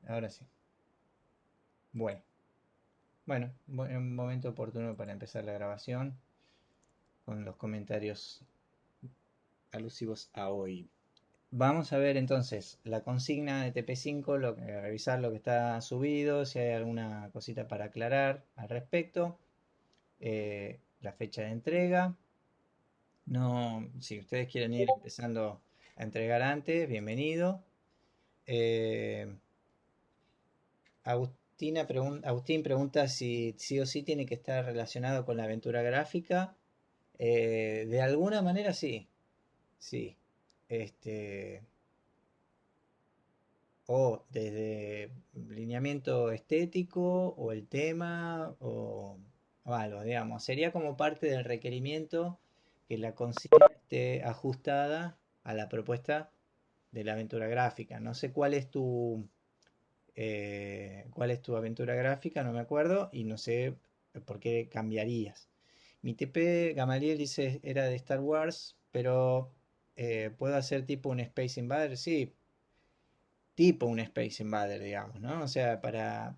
Ahora sí. Bueno, bueno, un momento oportuno para empezar la grabación con los comentarios alusivos a hoy. Vamos a ver entonces la consigna de TP5, revisar lo que está subido, si hay alguna cosita para aclarar al respecto, la fecha de entrega. No, si ustedes quieren ir empezando a entregar antes, bienvenido. Eh, Agustín pregunta si sí o sí tiene que estar relacionado con la aventura gráfica. De alguna manera sí, sí. Este, o desde lineamiento estético o el tema o algo, digamos. Sería como parte del requerimiento que la consigna esté ajustada a la propuesta de la aventura gráfica. No sé cuál es tu aventura gráfica, no me acuerdo, y no sé por qué cambiarías. Mi TP Gamaliel dice era de Star Wars, pero puedo hacer tipo un Space Invader, sí, tipo un Space Invader, digamos, ¿no? O sea, para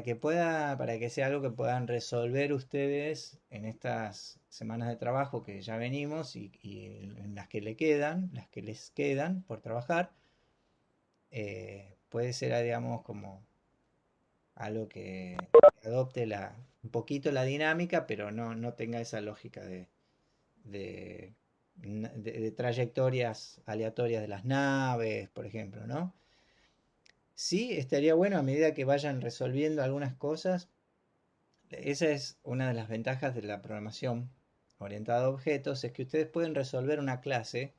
que sea algo que puedan resolver ustedes en estas semanas de trabajo que ya venimos y en las que le quedan, las que les quedan por trabajar, puede ser, digamos, como algo que adopte un poquito la dinámica, pero no tenga esa lógica de, de trayectorias aleatorias de las naves, por ejemplo, ¿no? Sí, estaría bueno a medida que vayan resolviendo algunas cosas. Esa es una de las ventajas de la programación orientada a objetos, es que ustedes pueden resolver una clase,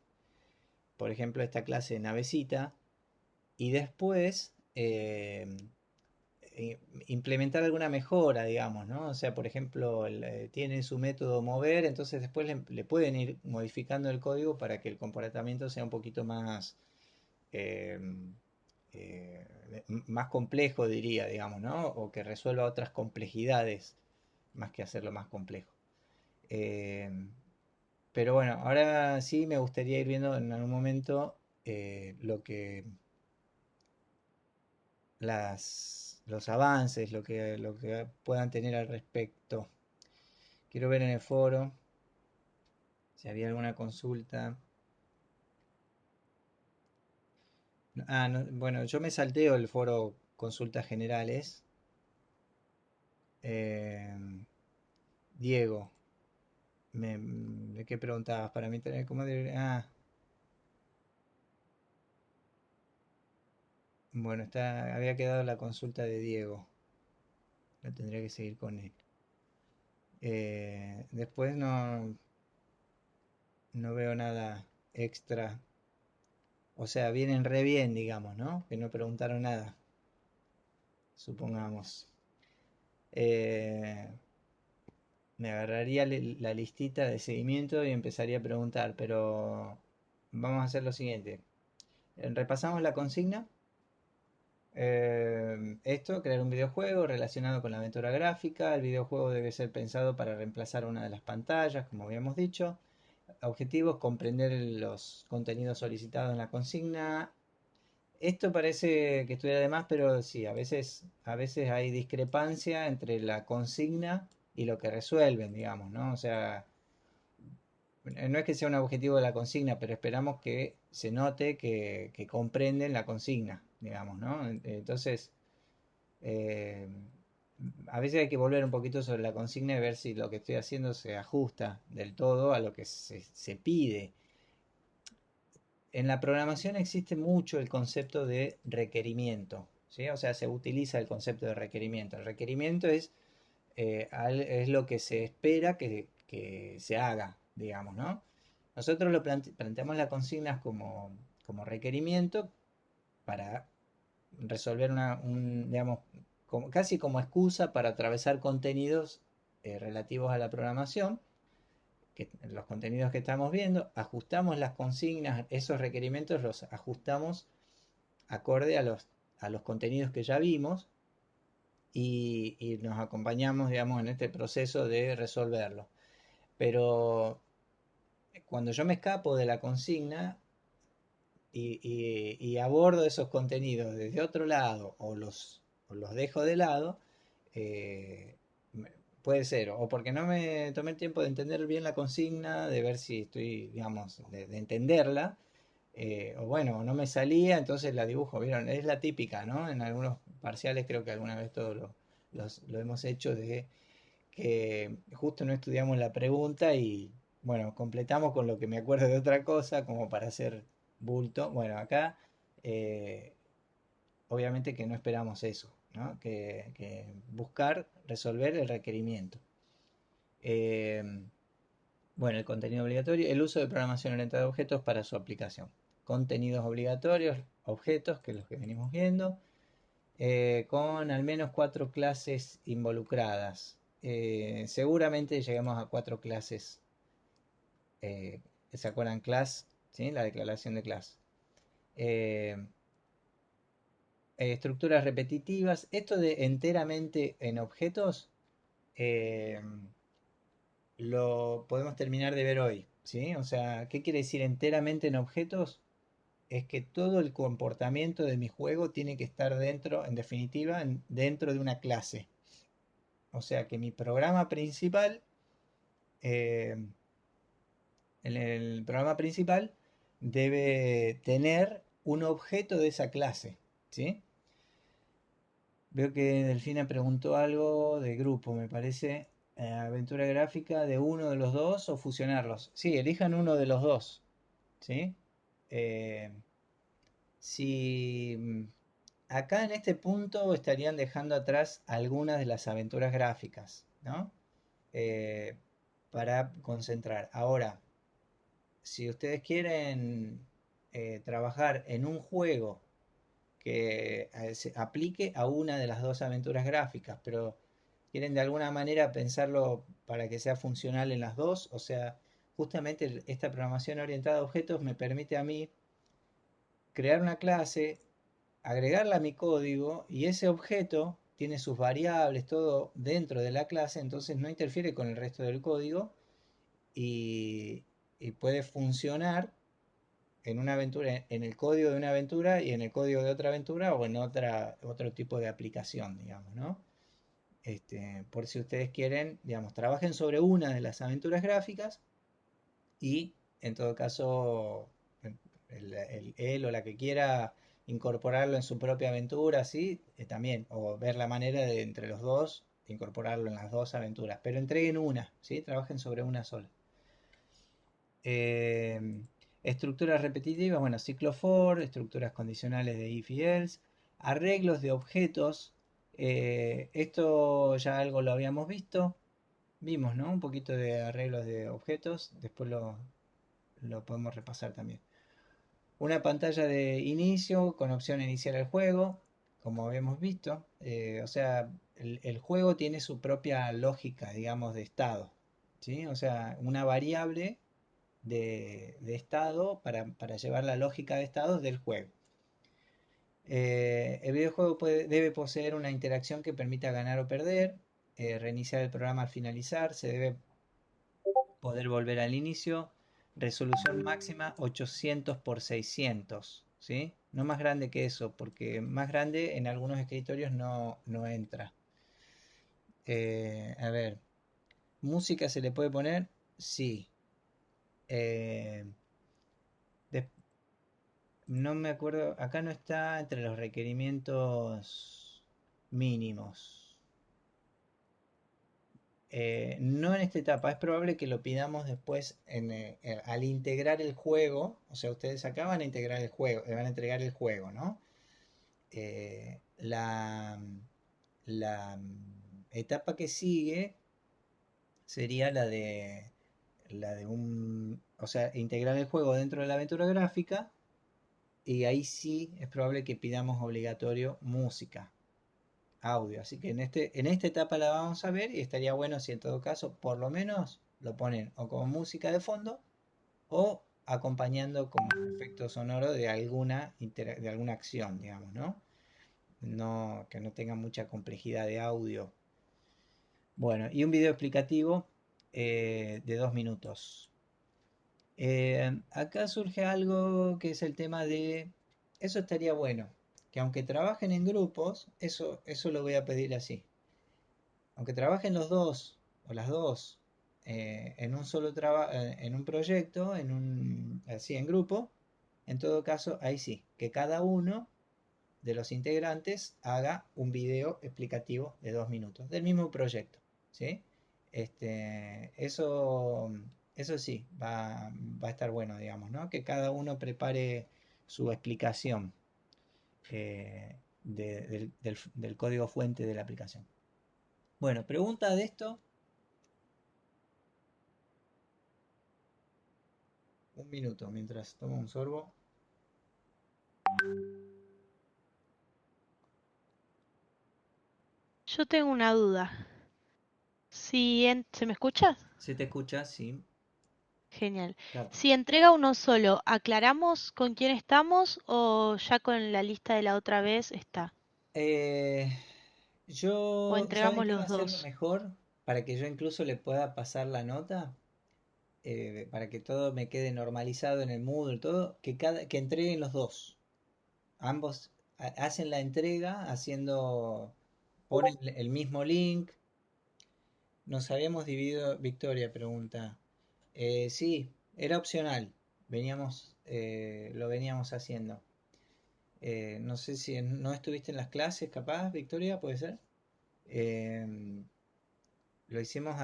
por ejemplo esta clase de navecita, y después implementar alguna mejora, digamos, ¿no? O sea, por ejemplo, tienen su método mover, entonces después le pueden ir modificando el código para que el comportamiento sea un poquito más, eh, más complejo, diría, digamos, ¿no? O que resuelva otras complejidades más que hacerlo más complejo. Eh, pero bueno, ahora sí me gustaría ir viendo en algún momento los avances, lo que puedan tener al respecto. Quiero ver en el foro si había alguna consulta. Ah, bueno, yo me salteo el foro consultas generales. Eh, Diego, ¿de qué preguntabas? Para mí tener como bueno, había quedado la consulta de Diego. La tendría que seguir con él. Después no veo nada extra. O sea, vienen re bien, digamos, ¿no? Que no preguntaron nada, supongamos. Eh, Me agarraría la listita de seguimiento y empezaría a preguntar, pero vamos a hacer lo siguiente. Repasamos la consigna. Esto, crear un videojuego relacionado con la aventura gráfica. El videojuego debe ser pensado para reemplazar una de las pantallas, como habíamos dicho. Objetivos, comprender los contenidos solicitados en la consigna. Esto parece que estuviera de más, pero sí, a veces hay discrepancia entre la consigna y lo que resuelven, digamos, ¿no? O sea, no es que sea un objetivo de la consigna, pero esperamos que se note que comprenden la consigna, digamos, ¿no? Entonces, eh, a veces hay que volver un poquito sobre la consigna y ver si lo que estoy haciendo se ajusta del todo a lo que se pide. En la programación existe mucho el concepto de requerimiento, ¿sí? O sea, se utiliza el concepto de requerimiento. El requerimiento es lo que se espera que se haga, digamos, ¿no? Nosotros planteamos las consignas como requerimiento para resolver digamos, casi como excusa para atravesar contenidos relativos a la programación, los contenidos que estamos viendo, ajustamos las consignas, esos requerimientos los ajustamos acorde a los contenidos que ya vimos y nos acompañamos, digamos, en este proceso de resolverlo. Pero cuando yo me escapo de la consigna, y abordo esos contenidos desde otro lado o los dejo de lado, eh, puede ser, o porque no me tomé el tiempo de entender bien la consigna, de ver si estoy, digamos, de entenderla, o bueno, no me salía, entonces la dibujo, ¿vieron? Es la típica, ¿no? En algunos parciales creo que alguna vez todos lo hemos hecho de que justo no estudiamos la pregunta y bueno, completamos con lo que me acuerdo de otra cosa como para hacer bulto. Bueno, acá eh, obviamente que no esperamos eso, ¿no? Que buscar resolver el requerimiento. Eh, bueno, el contenido obligatorio, el uso de programación orientada a objetos para su aplicación. Contenidos obligatorios, objetos, que es los que venimos viendo, con al menos 4 clases involucradas. Seguramente lleguemos a 4 clases. eh, ¿Se acuerdan? Class, ¿sí? La declaración de class. Eh, Estructuras repetitivas. Esto de enteramente en objetos eh, lo podemos terminar de ver hoy, ¿sí? O sea, ¿qué quiere decir enteramente en objetos? Es que todo el comportamiento de mi juego tiene que estar dentro, en definitiva, dentro de una clase. O sea que mi programa principal, eh, en el programa principal, debe tener un objeto de esa clase, ¿sí? Veo que Delfina preguntó algo de grupo, me parece. Aventura gráfica de uno de los dos o fusionarlos. Sí, elijan uno de los dos, ¿sí? Eh, si acá en este punto estarían dejando atrás algunas de las aventuras gráficas, ¿no? Eh, para concentrar. Ahora, si ustedes quieren trabajar en un juego que se aplique a una de las dos aventuras gráficas, pero quieren de alguna manera pensarlo para que sea funcional en las dos, o sea, justamente esta programación orientada a objetos me permite a mí crear una clase, agregarla a mi código y ese objeto tiene sus variables, todo dentro de la clase, entonces no interfiere con el resto del código y, y puede funcionar en una aventura, en el código de una aventura y en el código de otra aventura o en otro tipo de aplicación, digamos, ¿no? Por si ustedes quieren, digamos, trabajen sobre una de las aventuras gráficas y en todo caso él o la que quiera incorporarlo en su propia aventura, ¿sí? También, o ver la manera de entre los dos incorporarlo en las dos aventuras, pero entreguen una, ¿sí? Trabajen sobre una sola. Eh, Estructuras repetitivas, bueno, ciclo for, estructuras condicionales de if y else, arreglos de objetos, esto ya algo lo habíamos visto, vimos, ¿no? Un poquito de arreglos de objetos, después lo podemos repasar también. Una pantalla de inicio con opción a iniciar el juego, como habíamos visto, o sea, el juego tiene su propia lógica, digamos, de estado, ¿sí? O sea, una variable de estado para llevar la lógica de estados del juego. El videojuego debe poseer una interacción que permita ganar o perder, reiniciar el programa al finalizar, se debe poder volver al inicio, resolución máxima 800 por 600, ¿sí? No más grande que eso, porque más grande en algunos escritorios no entra. A ver, ¿música se le puede poner? Sí. Eh, No me acuerdo, acá no está entre los requerimientos mínimos. No en esta etapa, es probable que lo pidamos después al integrar el juego. O sea, ustedes acá van a integrar el juego, van a entregar el juego, ¿no? Eh, la, la etapa que sigue sería la de o sea, integrar el juego dentro de la aventura gráfica. Y ahí sí es probable que pidamos obligatorio música, audio. Así que en esta etapa la vamos a ver y estaría bueno si en todo caso por lo menos lo ponen o como música de fondo o acompañando como efecto sonoro de alguna acción, digamos, ¿no? No, que no tenga mucha complejidad de audio. Bueno, y un video explicativo de 2 minutos. Acá surge algo que es el tema de, eso estaría bueno, que aunque trabajen en grupos, eso lo voy a pedir así. Aunque trabajen los dos o las dos en un solo en un proyecto, así en grupo, en todo caso, ahí sí, que cada uno de los integrantes haga un video explicativo de 2 minutos del mismo proyecto, ¿sí? Eso sí, va a estar bueno, digamos, ¿no? Que cada uno prepare su explicación del código fuente de la aplicación. Bueno, pregunta de esto, un minuto mientras tomo un sorbo. Yo tengo una duda. ¿Se me escucha? ¿Se te escucha? Sí. Genial. Claro. Si entrega uno solo, ¿aclaramos con quién estamos o ya con la lista de la otra vez está? Eh, ¿O ¿Saben entregamos qué va a los ser dos? mejor? Para que yo incluso le pueda pasar la nota, para que todo me quede normalizado en el Moodle, todo, que entreguen los dos. Ambos hacen la entrega ponen el mismo link. Nos habíamos dividido, Victoria pregunta. Sí, era opcional. Lo veníamos haciendo. No sé si no estuviste en las clases, capaz, Victoria, puede ser. Eh, lo hicimos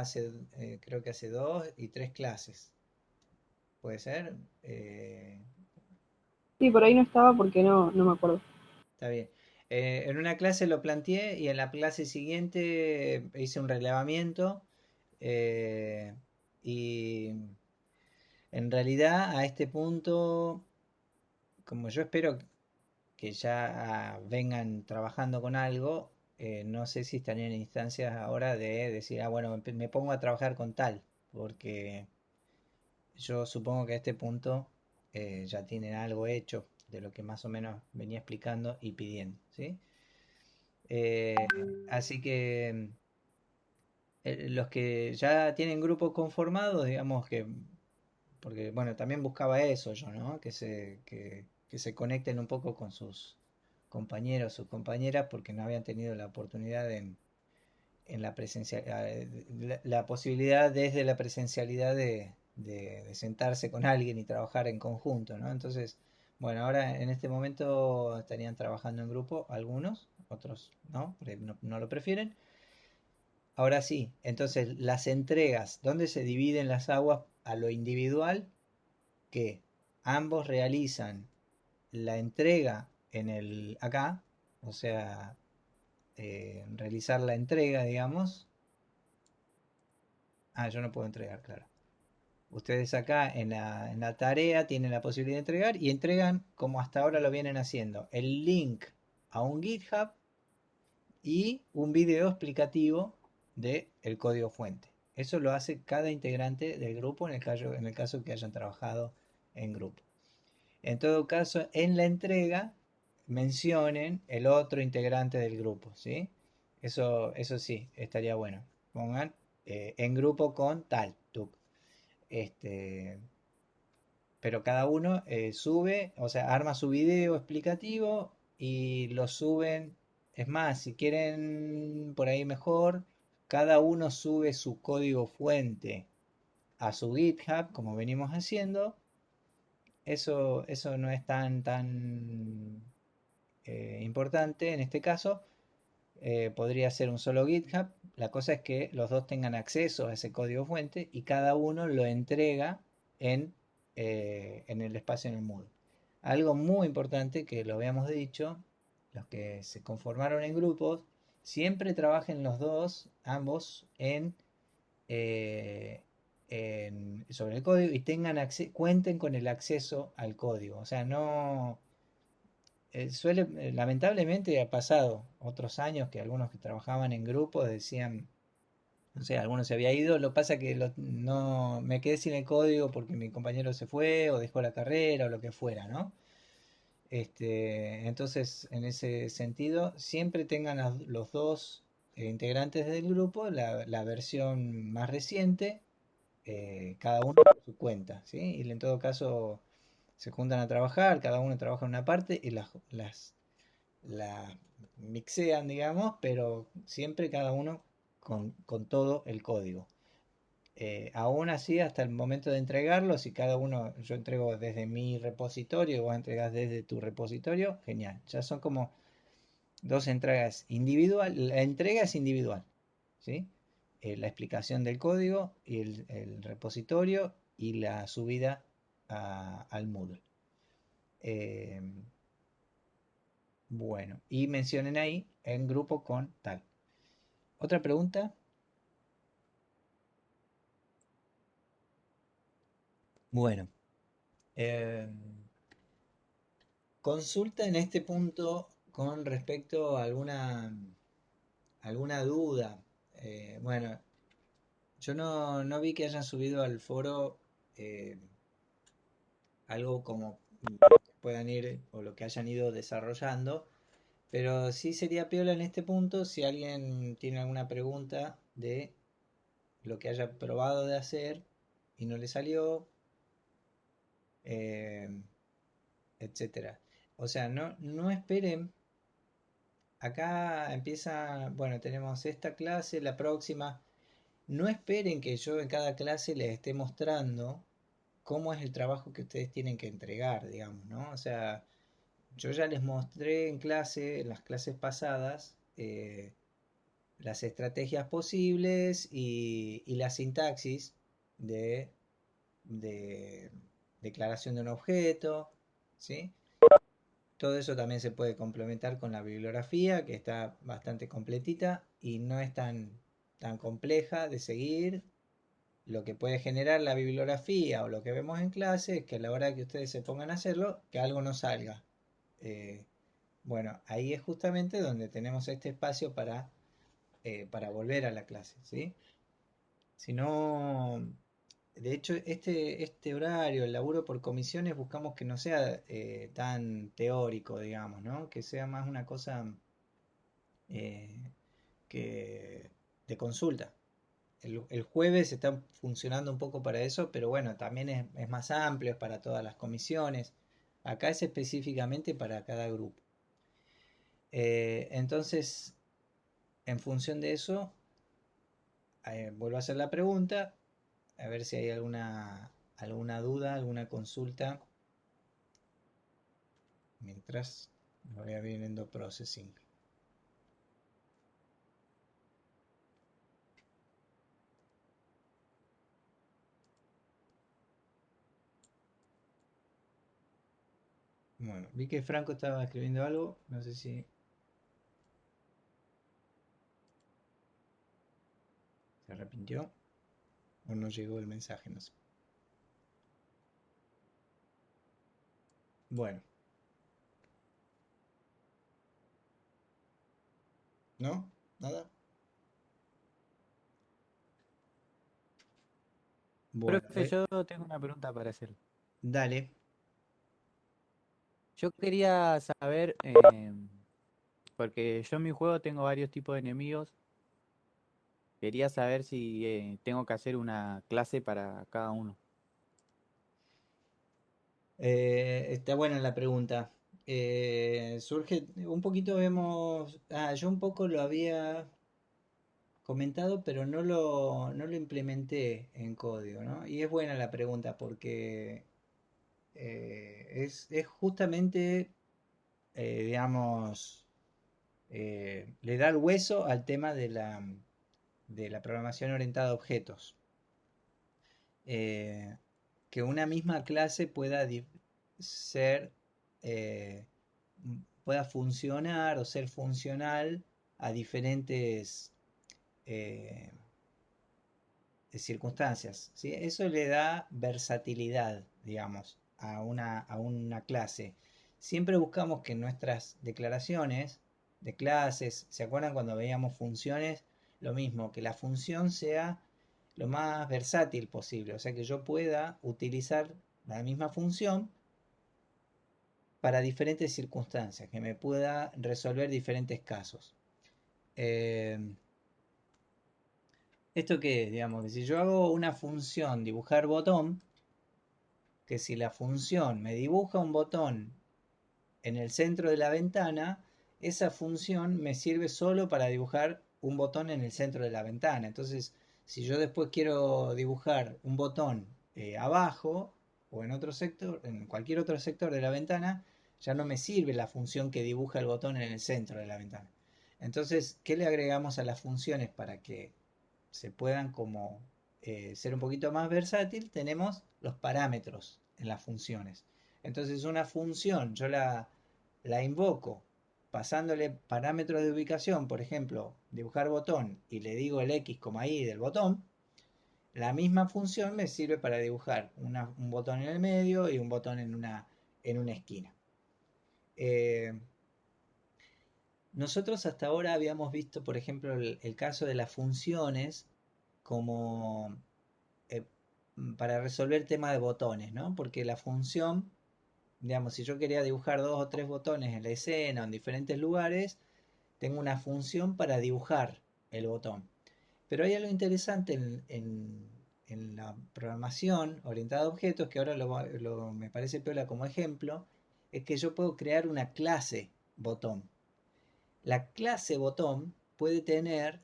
creo que hace 2 y 3 clases. ¿Puede ser? Sí, por ahí no estaba porque no me acuerdo. Está bien. En una clase lo planteé y en la clase siguiente hice un relevamiento, eh, y en realidad a este punto, como yo espero que ya vengan trabajando con algo, no sé si están en instancias ahora de decir, ah, bueno, me pongo a trabajar con tal, porque yo supongo que a este punto ya tienen algo hecho de lo que más o menos venía explicando y pidiendo, ¿sí? Eh, Así que los que ya tienen grupos conformados, digamos que, porque bueno, también buscaba eso yo, ¿no? Que se conecten un poco con sus compañeros, sus compañeras, porque no habían tenido la oportunidad en la la posibilidad desde la presencialidad de sentarse con alguien y trabajar en conjunto, ¿no? Entonces, bueno, ahora en este momento estarían trabajando en grupo algunos, otros no, porque no lo prefieren. Ahora sí, entonces las entregas, ¿dónde se dividen las aguas a lo individual? Que ambos realizan la entrega acá, o sea, realizar la entrega, digamos. Ah, yo no puedo entregar, claro. Ustedes acá en la tarea tienen la posibilidad de entregar y entregan como hasta ahora lo vienen haciendo. El link a un GitHub y un video explicativo del código fuente. Eso lo hace cada integrante del grupo en el caso que hayan trabajado en grupo. En todo caso, en la entrega mencionen el otro integrante del grupo, ¿sí? Eso sí, estaría bueno. Pongan en grupo con tal, tú. Este, pero cada uno sube, o sea, arma su video explicativo y lo suben. Es más, si quieren por ahí mejor, cada uno sube su código fuente a su GitHub, como venimos haciendo. Eso no es tan importante en este caso. Podría ser un solo GitHub. La cosa es que los dos tengan acceso a ese código fuente y cada uno lo entrega en, en el espacio en el Moodle. Algo muy importante que lo habíamos dicho, los que se conformaron en grupos, siempre trabajen los dos, ambos, eh, sobre el código y cuenten con el acceso al código. O sea, no lamentablemente ha pasado otros años que algunos que trabajaban en grupo decían, no sé, algunos se había ido, lo pasa que no me quedé sin el código porque mi compañero se fue o dejó la carrera o lo que fuera, ¿no? Entonces, en ese sentido, siempre tengan los dos integrantes del grupo la versión más reciente, cada uno por su cuenta, ¿sí? Y en todo caso se juntan a trabajar, cada uno trabaja en una parte y las mixean, digamos, pero siempre cada uno con todo el código. Aún así, hasta el momento de entregarlo, si cada uno, yo entrego desde mi repositorio y vos entregás desde tu repositorio, genial. Ya son como dos entregas individual. La entrega es individual, ¿sí? La explicación del código y el repositorio y la subida al Moodle. Eh, bueno, y mencionen ahí en grupo con tal. ¿Otra pregunta? Bueno, eh, consulta en este punto con respecto a alguna duda. Bueno, yo no vi que hayan subido al foro eh, algo como puedan ir o lo que hayan ido desarrollando, pero sí sería piola en este punto si alguien tiene alguna pregunta de lo que haya probado de hacer y no le salió, eh, etcétera. O sea, no esperen. Acá empieza, bueno, tenemos esta clase, la próxima. No esperen que yo en cada clase les esté mostrando cómo es el trabajo que ustedes tienen que entregar, digamos, ¿no? O sea, yo ya les mostré en clase, en las clases pasadas, las estrategias posibles y la sintaxis de, de declaración de un objeto, ¿sí? Todo eso también se puede complementar con la bibliografía, que está bastante completita y no es tan compleja de seguir. Lo que puede generar la bibliografía o lo que vemos en clase es que a la hora que ustedes se pongan a hacerlo, que algo no salga. Eh, bueno, ahí es justamente donde tenemos este espacio para volver a la clase, ¿sí? Si no, de hecho, este horario, el laburo por comisiones, buscamos que no sea tan teórico, digamos, ¿no? Que sea más una cosa eh, que de consulta. El jueves está funcionando un poco para eso, pero bueno, también es más amplio, es para todas las comisiones. Acá es específicamente para cada grupo. Entonces, en función de eso, vuelvo a hacer la pregunta, a ver si hay alguna duda, alguna consulta, mientras voy abriendo processing. Bueno, vi que Franco estaba escribiendo algo, no sé si se arrepintió o no llegó el mensaje, no sé. Bueno, ¿no? ¿Nada? Bueno, Profe, yo tengo una pregunta para hacer. dale. Yo quería saber, porque yo en mi juego tengo varios tipos de enemigos, quería saber si tengo que hacer una clase para cada uno. Está buena la pregunta. Surge un poquito, vemos, yo un poco lo había comentado, pero no lo implementé en código, ¿no? Y es buena la pregunta porque es justamente, digamos, le da el hueso al tema de la programación orientada a objetos. Eh, que una misma clase ser, eh, pueda funcionar o ser funcional a diferentes eh, circunstancias, ¿sí? Eso le da versatilidad, digamos, a una clase. Siempre buscamos que nuestras declaraciones de clases, ¿se acuerdan cuando veíamos funciones? Lo mismo, que la función sea lo más versátil posible, o sea que yo pueda utilizar la misma función para diferentes circunstancias, que me pueda resolver diferentes casos. Eh, ¿Esto qué es? Digamos que si yo hago una función dibujar botón, que si la función me dibuja un botón en el centro de la ventana, esa función me sirve solo para dibujar un botón en el centro de la ventana. Entonces, si yo después quiero dibujar un botón abajo o en otro sector, en cualquier otro sector de la ventana, ya no me sirve la función que dibuja el botón en el centro de la ventana. Entonces, ¿qué le agregamos a las funciones para que se puedan como ser un poquito más versátil? Tenemos los parámetros en las funciones. Entonces una función yo la invoco pasándole parámetros de ubicación, por ejemplo, dibujar botón, y le digo el X, Y del botón. La misma función me sirve para dibujar un botón en el medio y un botón en una esquina. Eh, Nosotros hasta ahora habíamos visto, por ejemplo, el caso de las funciones como eh, para resolver tema de botones, ¿no? Porque la función, digamos, si yo quería dibujar dos o tres botones en la escena o en diferentes lugares, tengo una función para dibujar el botón. Pero hay algo interesante en la programación orientada a objetos, que ahora me parece piola como ejemplo, es que yo puedo crear una clase botón. La clase botón puede tener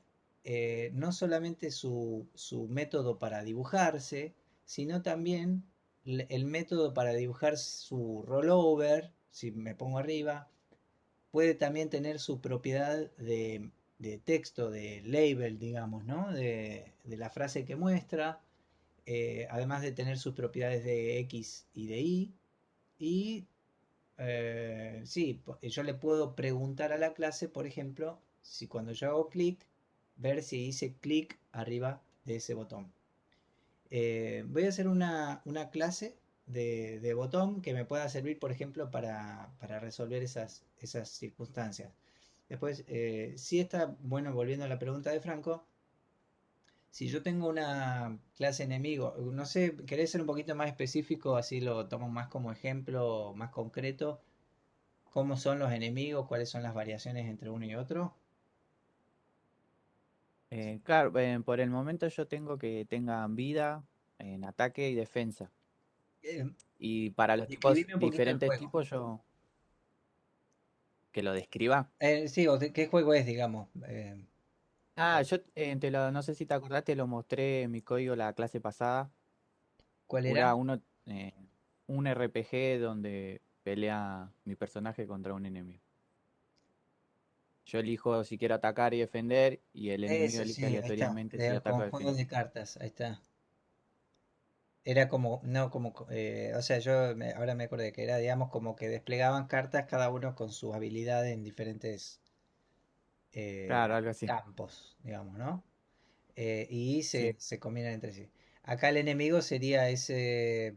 no solamente su método para dibujarse, sino también el método para dibujar su rollover, si me pongo arriba. Puede también tener su propiedad de texto, de label, digamos, ¿no? De la frase que muestra, además de tener sus propiedades de X y de Y. Y sí, yo le puedo preguntar a la clase, por ejemplo, si cuando yo hago clic, ver si hice clic arriba de ese botón. Voy a hacer una clase de botón que me pueda servir, por ejemplo, para resolver esas circunstancias. Después, si está, bueno, volviendo a la pregunta de Franco, si yo tengo una clase enemigo, no sé, ¿querés ser un poquito más específico? Así lo tomo más como ejemplo, más concreto. ¿Cómo son los enemigos? ¿Cuáles son las variaciones entre uno y otro? Claro, por el momento yo tengo que tengan vida, en ataque y defensa. Eh, Y para los tipos, Describime un poquito el diferentes juego. tipos, yo que lo describa. Sí, ¿qué juego es, digamos? Yo no sé si te acordás, te lo mostré en mi código la clase pasada. ¿Cuál Era era? un RPG donde pelea mi personaje contra un enemigo. Yo elijo si quiero atacar y defender, y el enemigo Eso, elige sí, ahí está. aleatoriamente si ataca Con o juegos defiende. de cartas, ahí está. Era como, no, como, o sea, ahora me acordé que era, digamos, como que desplegaban cartas cada uno con sus habilidades en diferentes Claro, algo así. campos, digamos, ¿no? Y Sí. se combinan entre sí. Acá el enemigo sería ese,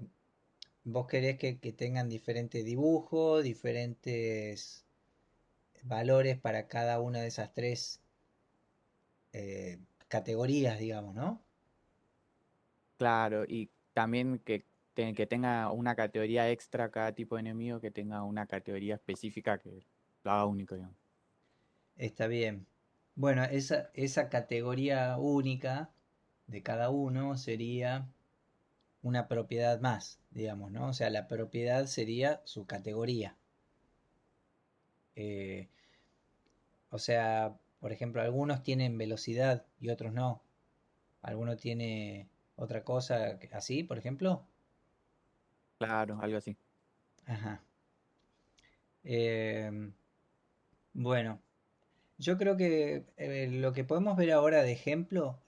vos querés que tengan diferentes dibujos, diferentes valores para cada una de esas tres categorías, digamos, ¿no? Claro, y también que tenga una categoría extra cada tipo de enemigo, que tenga una categoría específica que lo haga único, digamos. Está bien. Bueno, esa categoría única de cada uno sería una propiedad más, digamos, ¿no? O sea, la propiedad sería su categoría. Eh, o sea, por ejemplo, algunos tienen velocidad y otros no. Alguno tiene otra cosa así, por ejemplo. Claro, algo así. Ajá. Em, bueno, yo creo que lo que podemos ver ahora de ejemplo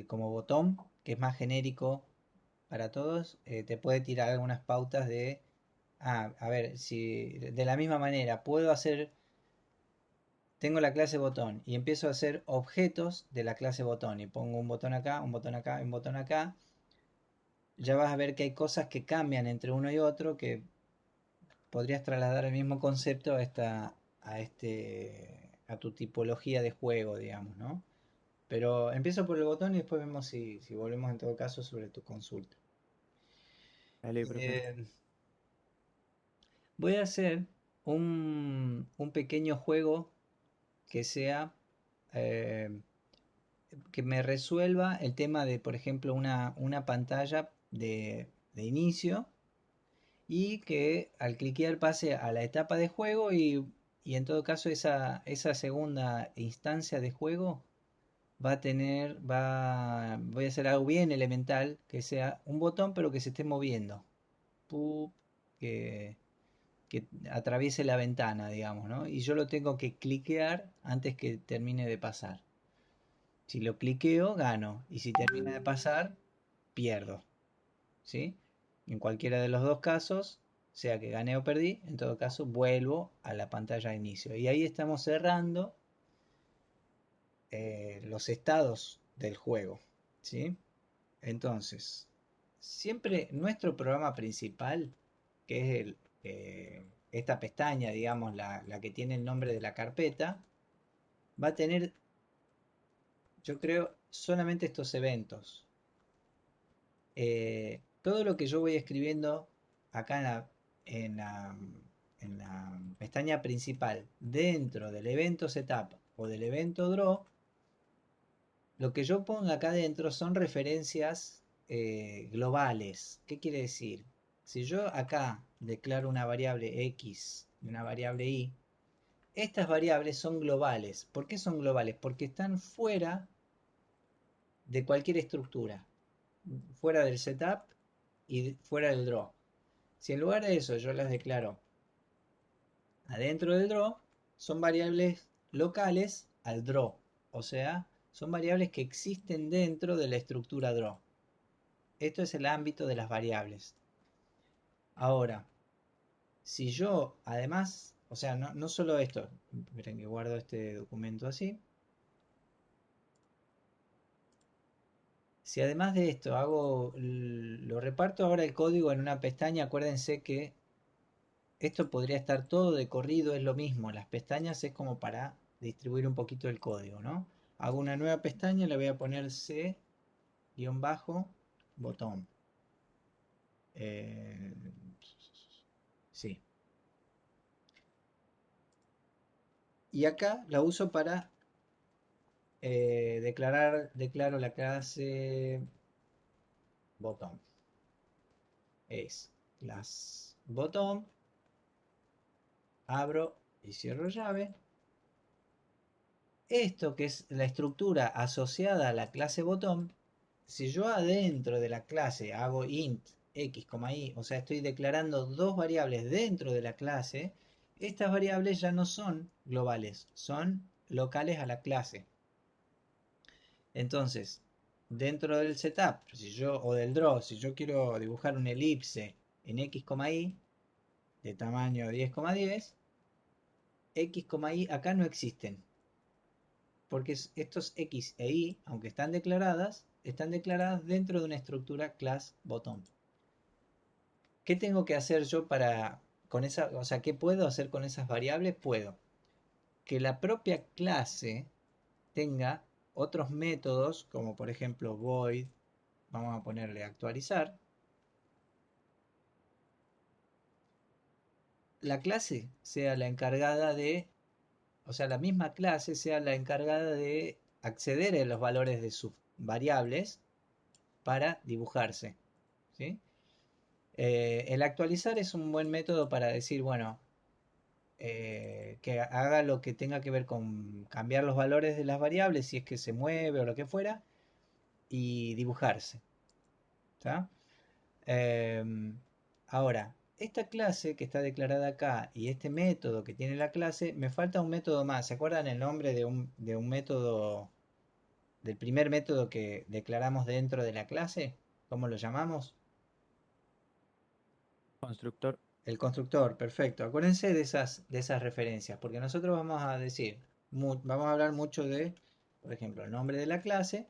como botón, que es más genérico para todos, te puede tirar algunas pautas a ver, si de la misma manera puedo hacer, tengo la clase botón y empiezo a hacer objetos de la clase botón y pongo un botón acá, un botón acá, un botón acá, ya vas a ver que hay cosas que cambian entre uno y otro que podrías trasladar el mismo concepto a tu tipología de juego, digamos, ¿no? Pero empiezo por el botón y después vemos si volvemos en todo caso sobre tu consulta. Dale, profe. Eh, Voy a hacer un pequeño juego que sea, eh, que me resuelva el tema de, por ejemplo, una pantalla de inicio y que al cliquear pase a la etapa de juego y en todo caso esa segunda instancia de juego voy a hacer algo bien elemental, que sea un botón pero que se esté moviendo, Pup, que, que atraviese la ventana, digamos, ¿no? Y yo lo tengo que cliquear antes que termine de pasar. Si lo cliqueo, gano. Y si termina de pasar, pierdo. ¿Sí? En cualquiera de los dos casos, sea que gané o perdí, en todo caso vuelvo a la pantalla de inicio. Y ahí estamos cerrando los estados del juego. ¿Sí? Entonces, siempre nuestro programa principal, que es esta pestaña, digamos, la que tiene el nombre de la carpeta, va a tener, yo creo, solamente estos eventos. Todo lo que yo voy escribiendo acá en la, en la pestaña principal, dentro del evento setup o del evento draw, lo que yo pongo acá adentro son referencias globales. ¿Qué quiere decir? Si yo acá declaro una variable x y una variable y, estas variables son globales. ¿Por qué son globales? Porque están fuera de cualquier estructura, fuera del setup y fuera del draw. Si en lugar de eso yo las declaro adentro del draw, son variables locales al draw. O sea, son variables que existen dentro de la estructura draw. Esto es el ámbito de las variables. Ahora, si yo además, o sea, no solo esto, miren que guardo este documento así. Si además de esto lo reparto ahora el código en una pestaña, acuérdense que esto podría estar todo de corrido, es lo mismo. Las pestañas es como para distribuir un poquito el código, ¿no? Hago una nueva pestaña, le voy a poner C-botón. Eh, sí. Y acá la uso para declaro la clase botón. Es class botón, abro y cierro llave. Esto que es la estructura asociada a la clase botón, si yo adentro de la clase hago int x, y, o sea, estoy declarando dos variables dentro de la clase, estas variables ya no son globales, son locales a la clase. Entonces, dentro del setup, o del draw, si yo quiero dibujar una elipse en x, y de tamaño 10,10, x, y acá no existen. Porque estos x e y, aunque están declaradas dentro de una estructura class bottom. ¿Qué tengo que hacer yo o sea, qué puedo hacer con esas variables? Puedo que la propia clase tenga otros métodos, como por ejemplo void, vamos a ponerle actualizar. La clase sea la encargada o sea, la misma clase sea la encargada de acceder a los valores de sus variables para dibujarse, ¿sí? El actualizar es un buen método para decir, bueno, que haga lo que tenga que ver con cambiar los valores de las variables, si es que se mueve o lo que fuera, y dibujarse. ¿Está? Ahora, esta clase que está declarada acá y este método que tiene la clase, me falta un método más. ¿Se acuerdan el nombre de un método, del primer método que declaramos dentro de la clase? ¿Cómo lo llamamos? Constructor. El constructor, perfecto. Acuérdense de esas referencias, porque nosotros vamos a decir, vamos a hablar mucho de, por ejemplo, el nombre de la clase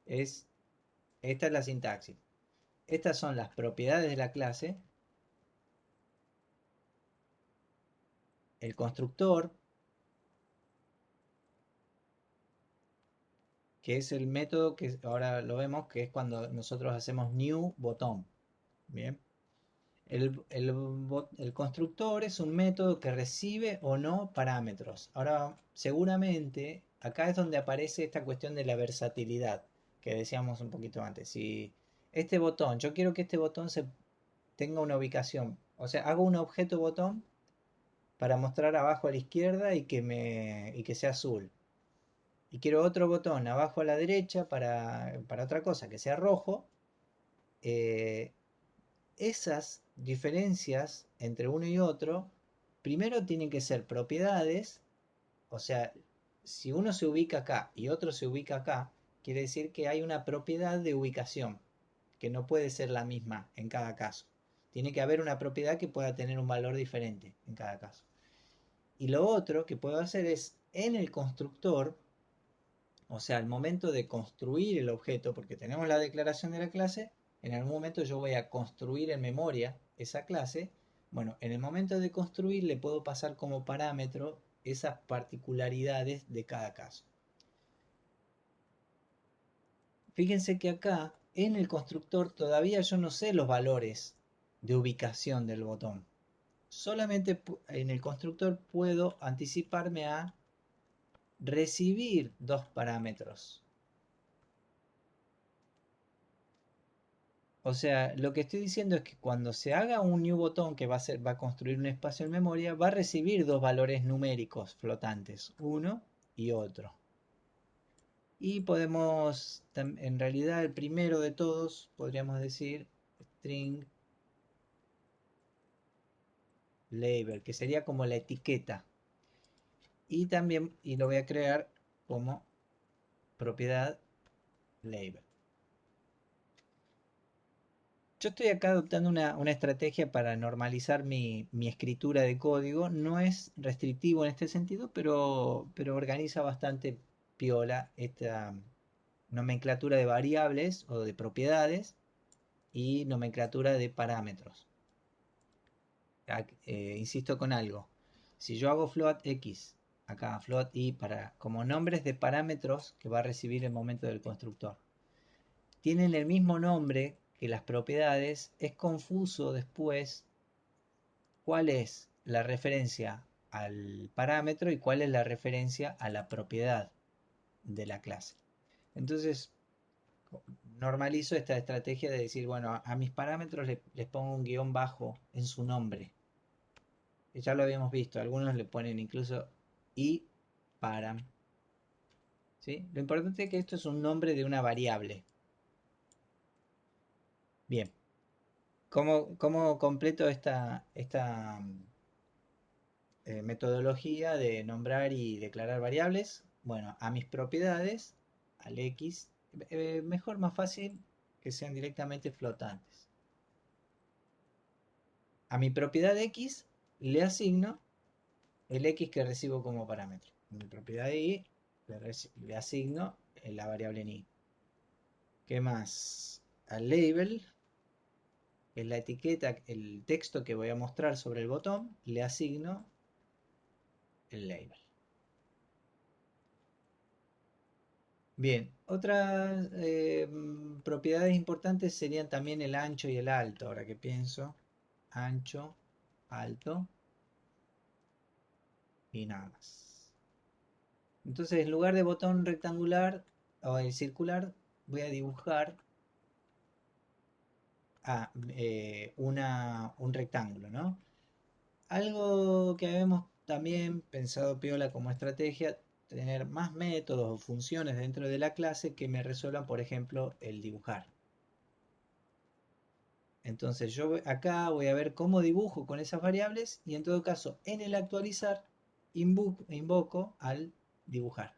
esta es la sintaxis. Estas son las propiedades de la clase, el constructor, que es el método que ahora lo vemos, que es cuando nosotros hacemos new botón. Bien. El constructor es un método que recibe o no parámetros. Ahora, seguramente acá es donde aparece esta cuestión de la versatilidad que decíamos un poquito antes. Si este botón, yo quiero que este botón tenga una ubicación, o sea, hago un objeto botón para mostrar abajo a la izquierda y que sea azul. Y quiero otro botón abajo a la derecha para otra cosa, que sea rojo. eh, Esas diferencias entre uno y otro, primero tienen que ser propiedades, o sea, si uno se ubica acá y otro se ubica acá, quiere decir que hay una propiedad de ubicación, que no puede ser la misma en cada caso. Tiene que haber una propiedad que pueda tener un valor diferente en cada caso. Y lo otro que puedo hacer es en el constructor, o sea, al momento de construir el objeto, porque tenemos la declaración de la clase, en algún momento yo voy a construir en memoria esa clase. Bueno, en el momento de construir le puedo pasar como parámetro esas particularidades de cada caso. Fíjense que acá en el constructor todavía yo no sé los valores de ubicación del botón. Solamente en el constructor puedo anticiparme a recibir dos parámetros. O sea, lo que estoy diciendo es que cuando se haga un new botón que va a construir un espacio en memoria, va a recibir dos valores numéricos flotantes, uno y otro. Y podemos, en realidad el primero de todos, podríamos decir string label, que sería como la etiqueta. Y también, y lo voy a crear como propiedad label. Yo estoy acá adoptando una estrategia para normalizar mi escritura de código. No es restrictivo en este sentido, pero organiza bastante piola esta nomenclatura de variables o de propiedades y nomenclatura de parámetros. Insisto con algo. Si yo hago float x, acá float y como nombres de parámetros que va a recibir el momento del constructor, tienen el mismo nombre que las propiedades, es confuso después cuál es la referencia al parámetro y cuál es la referencia a la propiedad de la clase. Entonces, normalizo esta estrategia de decir, bueno, a mis parámetros les pongo un guión bajo en su nombre. Ya lo habíamos visto, algunos le ponen incluso y param. ¿Sí? Lo importante es que esto es un nombre de una variable. Bien. ¿Cómo completo esta metodología de nombrar y declarar variables? Bueno, a mis propiedades, al x, mejor, más fácil que sean directamente flotantes. A mi propiedad x le asigno el x que recibo como parámetro. A mi propiedad y le asigno la variable en y. ¿Qué más? Al label, que es la etiqueta, el texto que voy a mostrar sobre el botón, le asigno el label. Bien, otras propiedades importantes serían también el ancho y el alto. Ahora que pienso, ancho, alto y nada más. Entonces, en lugar de botón rectangular o el circular, voy a dibujar un rectángulo, ¿no? Algo que habíamos también pensado piola como estrategia, tener más métodos o funciones dentro de la clase que me resuelvan, por ejemplo, el dibujar. Entonces yo acá voy a ver cómo dibujo con esas variables y en todo caso en el actualizar invoco al dibujar.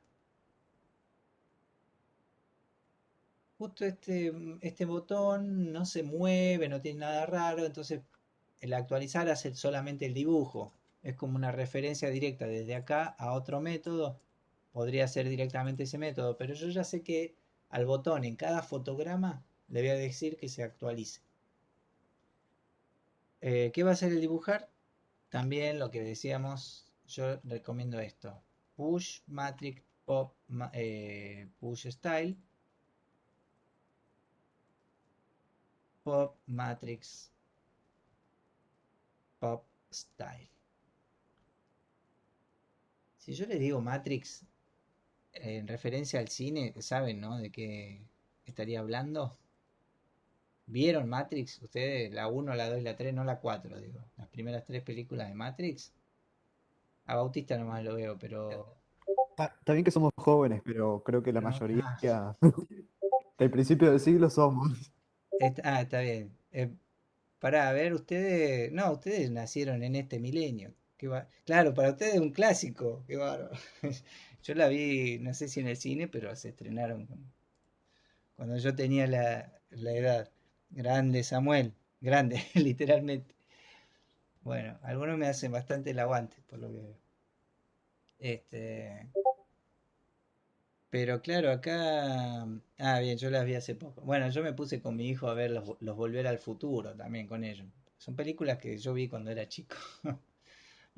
Justo este botón no se mueve, no tiene nada raro, entonces el actualizar hace solamente el dibujo. Es como una referencia directa desde acá a otro método. Podría ser directamente ese método, pero yo ya sé que al botón en cada fotograma le voy a decir que se actualice. ¿Qué va a hacer el dibujar? También lo que decíamos, yo recomiendo esto. Push, matrix, pop, push style. Pop, matrix, pop, style. Si yo le digo matrix, en referencia al cine, ¿saben, no? De qué estaría hablando. ¿Vieron Matrix? Ustedes, la uno, la 2 y la 3, no la 4, digo. Las primeras 3 películas de Matrix. A Bautista nomás lo veo, pero... Está bien que somos jóvenes, pero creo que la pero no... mayoría Ah, del principio del siglo somos. está bien. Pará, a ver, ustedes... No, ustedes nacieron en este milenio. Claro, para ustedes es un clásico. Qué bárbaro. Yo la vi, no sé si en el cine, pero se estrenaron cuando yo tenía la edad. Grande, Samuel. Grande, literalmente. Bueno, algunos me hacen bastante el aguante, por lo que veo. Este, pero claro, acá... Ah, bien, yo las vi hace poco. Bueno, yo me puse con mi hijo a ver los Volver al Futuro también con ellos. Son películas que yo vi cuando era chico.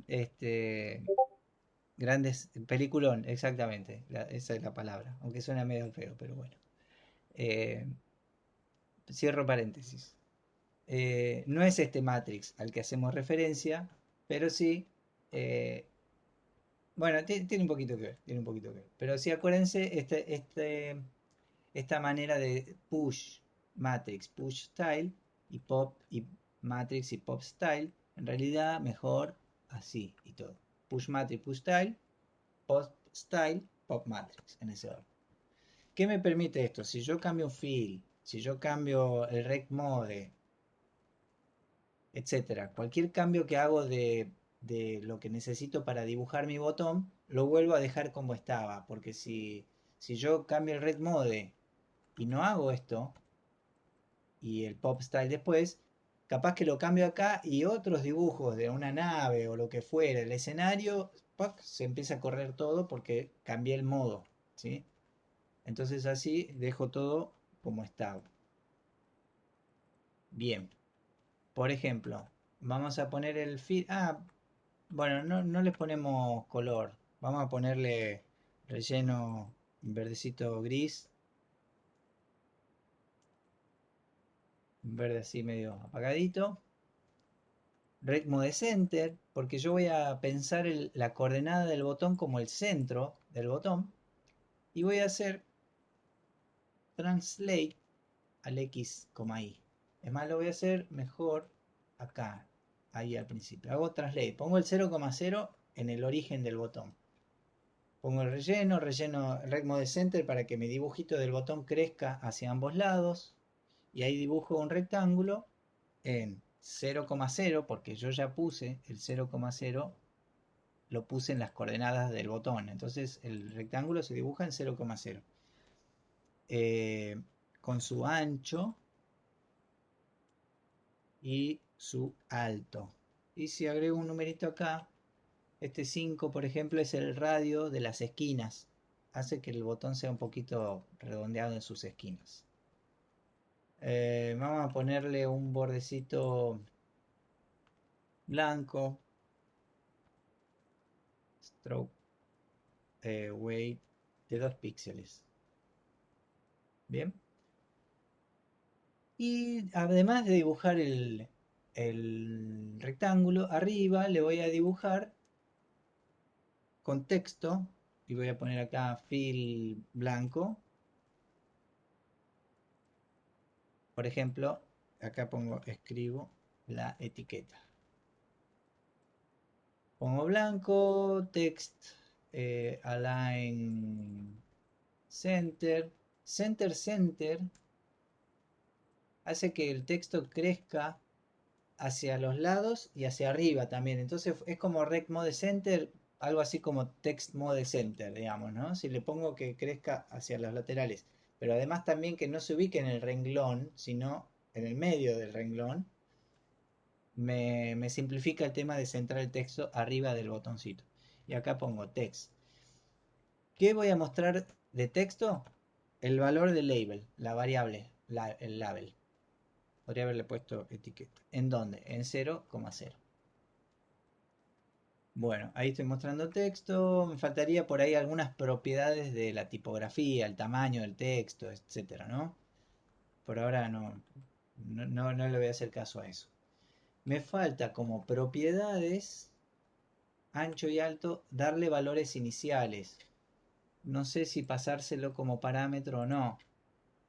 Este, grandes, peliculón, exactamente. Esa es la palabra. Aunque suena medio feo, pero bueno. Eh, Cierro paréntesis. No es este Matrix al que hacemos referencia, pero sí... eh, bueno, tiene un poquito que ver, tiene un poquito que ver. Pero sí, acuérdense, esta manera de push Matrix, push style y pop y Matrix y pop style, en realidad mejor así y todo. Push Matrix, push style, pop style, pop Matrix, en ese orden. ¿Qué me permite esto? Si yo cambio un fill, si yo cambio el rec mode, etcétera, cualquier cambio que hago de lo que necesito para dibujar mi botón, lo vuelvo a dejar como estaba, porque si yo cambio el red mode y no hago esto, y el pop style después, capaz que lo cambio acá y otros dibujos de una nave o lo que fuera, el escenario, ¡pac!, se empieza a correr todo porque cambié el modo, ¿sí? Entonces así dejo todo como estaba. Bien, por ejemplo, vamos a poner el feed. Ah, bueno, no les ponemos color. Vamos a ponerle relleno verdecito gris, verde así medio apagadito. Ritmo de center, porque yo voy a pensar la coordenada del botón como el centro del botón. Y voy a hacer translate al X, y. Es más, lo voy a hacer mejor acá, ahí al principio. Hago translate, pongo el 0,0 en el origen del botón. Pongo el relleno el ritmo de center para que mi dibujito del botón crezca hacia ambos lados. Y ahí dibujo un rectángulo en 0,0 porque yo ya puse el 0,0, lo puse en las coordenadas del botón. Entonces el rectángulo se dibuja en 0,0. Con su ancho y su alto. Y si agrego un numerito acá, este 5 por ejemplo es el radio de las esquinas. Hace que el botón sea un poquito redondeado en sus esquinas. Vamos a ponerle un bordecito blanco. Stroke weight de 2 píxeles. Bien. Y además de dibujar el rectángulo, arriba le voy a dibujar con texto. Y voy a poner acá fill blanco. Por ejemplo, acá escribo la etiqueta. Pongo blanco, text, align center. Center hace que el texto crezca hacia los lados y hacia arriba también. Entonces es como rect mode center, algo así como text mode center, digamos, ¿no? Si le pongo que crezca hacia los laterales, pero además también que no se ubique en el renglón, sino en el medio del renglón, me simplifica el tema de centrar el texto arriba del botoncito. Y acá pongo text. ¿Qué voy a mostrar de texto? El valor del label, la variable, el label. Podría haberle puesto etiqueta. ¿En dónde? En 0,0. Bueno, ahí estoy mostrando texto. Me faltaría por ahí algunas propiedades de la tipografía, el tamaño del texto, etcétera, ¿no? Por ahora no le voy a hacer caso a eso. Me falta como propiedades, ancho y alto, darle valores iniciales. no sé si pasárselo como parámetro o no.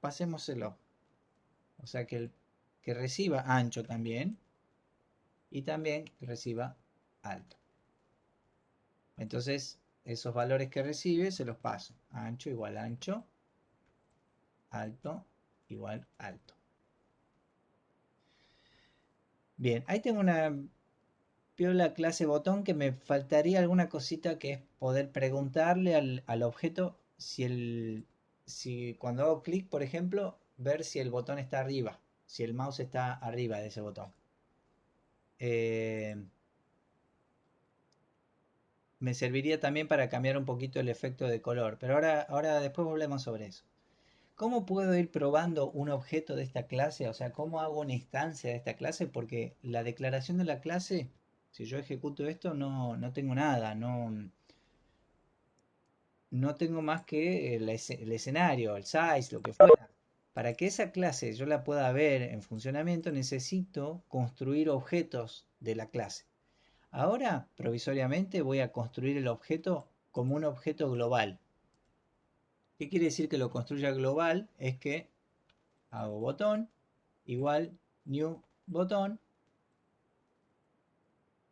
Pasémoselo. O sea que reciba ancho también y también que reciba alto. Entonces, esos valores que recibe se los paso. Ancho igual ancho, alto igual alto. Bien, ahí tengo una piola clase botón que me faltaría alguna cosita que es poder preguntarle al objeto si cuando hago clic, por ejemplo, ver si el botón está arriba, si el mouse está arriba de ese botón. Eh, Me serviría también para cambiar un poquito el efecto de color, pero ahora después volvemos sobre eso. ¿Cómo puedo ir probando un objeto de esta clase? O sea, ¿cómo hago una instancia de esta clase? Porque la declaración de la clase, si yo ejecuto esto, no tengo nada, no tengo más que el escenario, el size, lo que fuera. Para que esa clase yo la pueda ver en funcionamiento, necesito construir objetos de la clase. Ahora, provisoriamente, voy a construir el objeto como un objeto global. ¿Qué quiere decir que lo construya global? Es que hago botón igual new botón.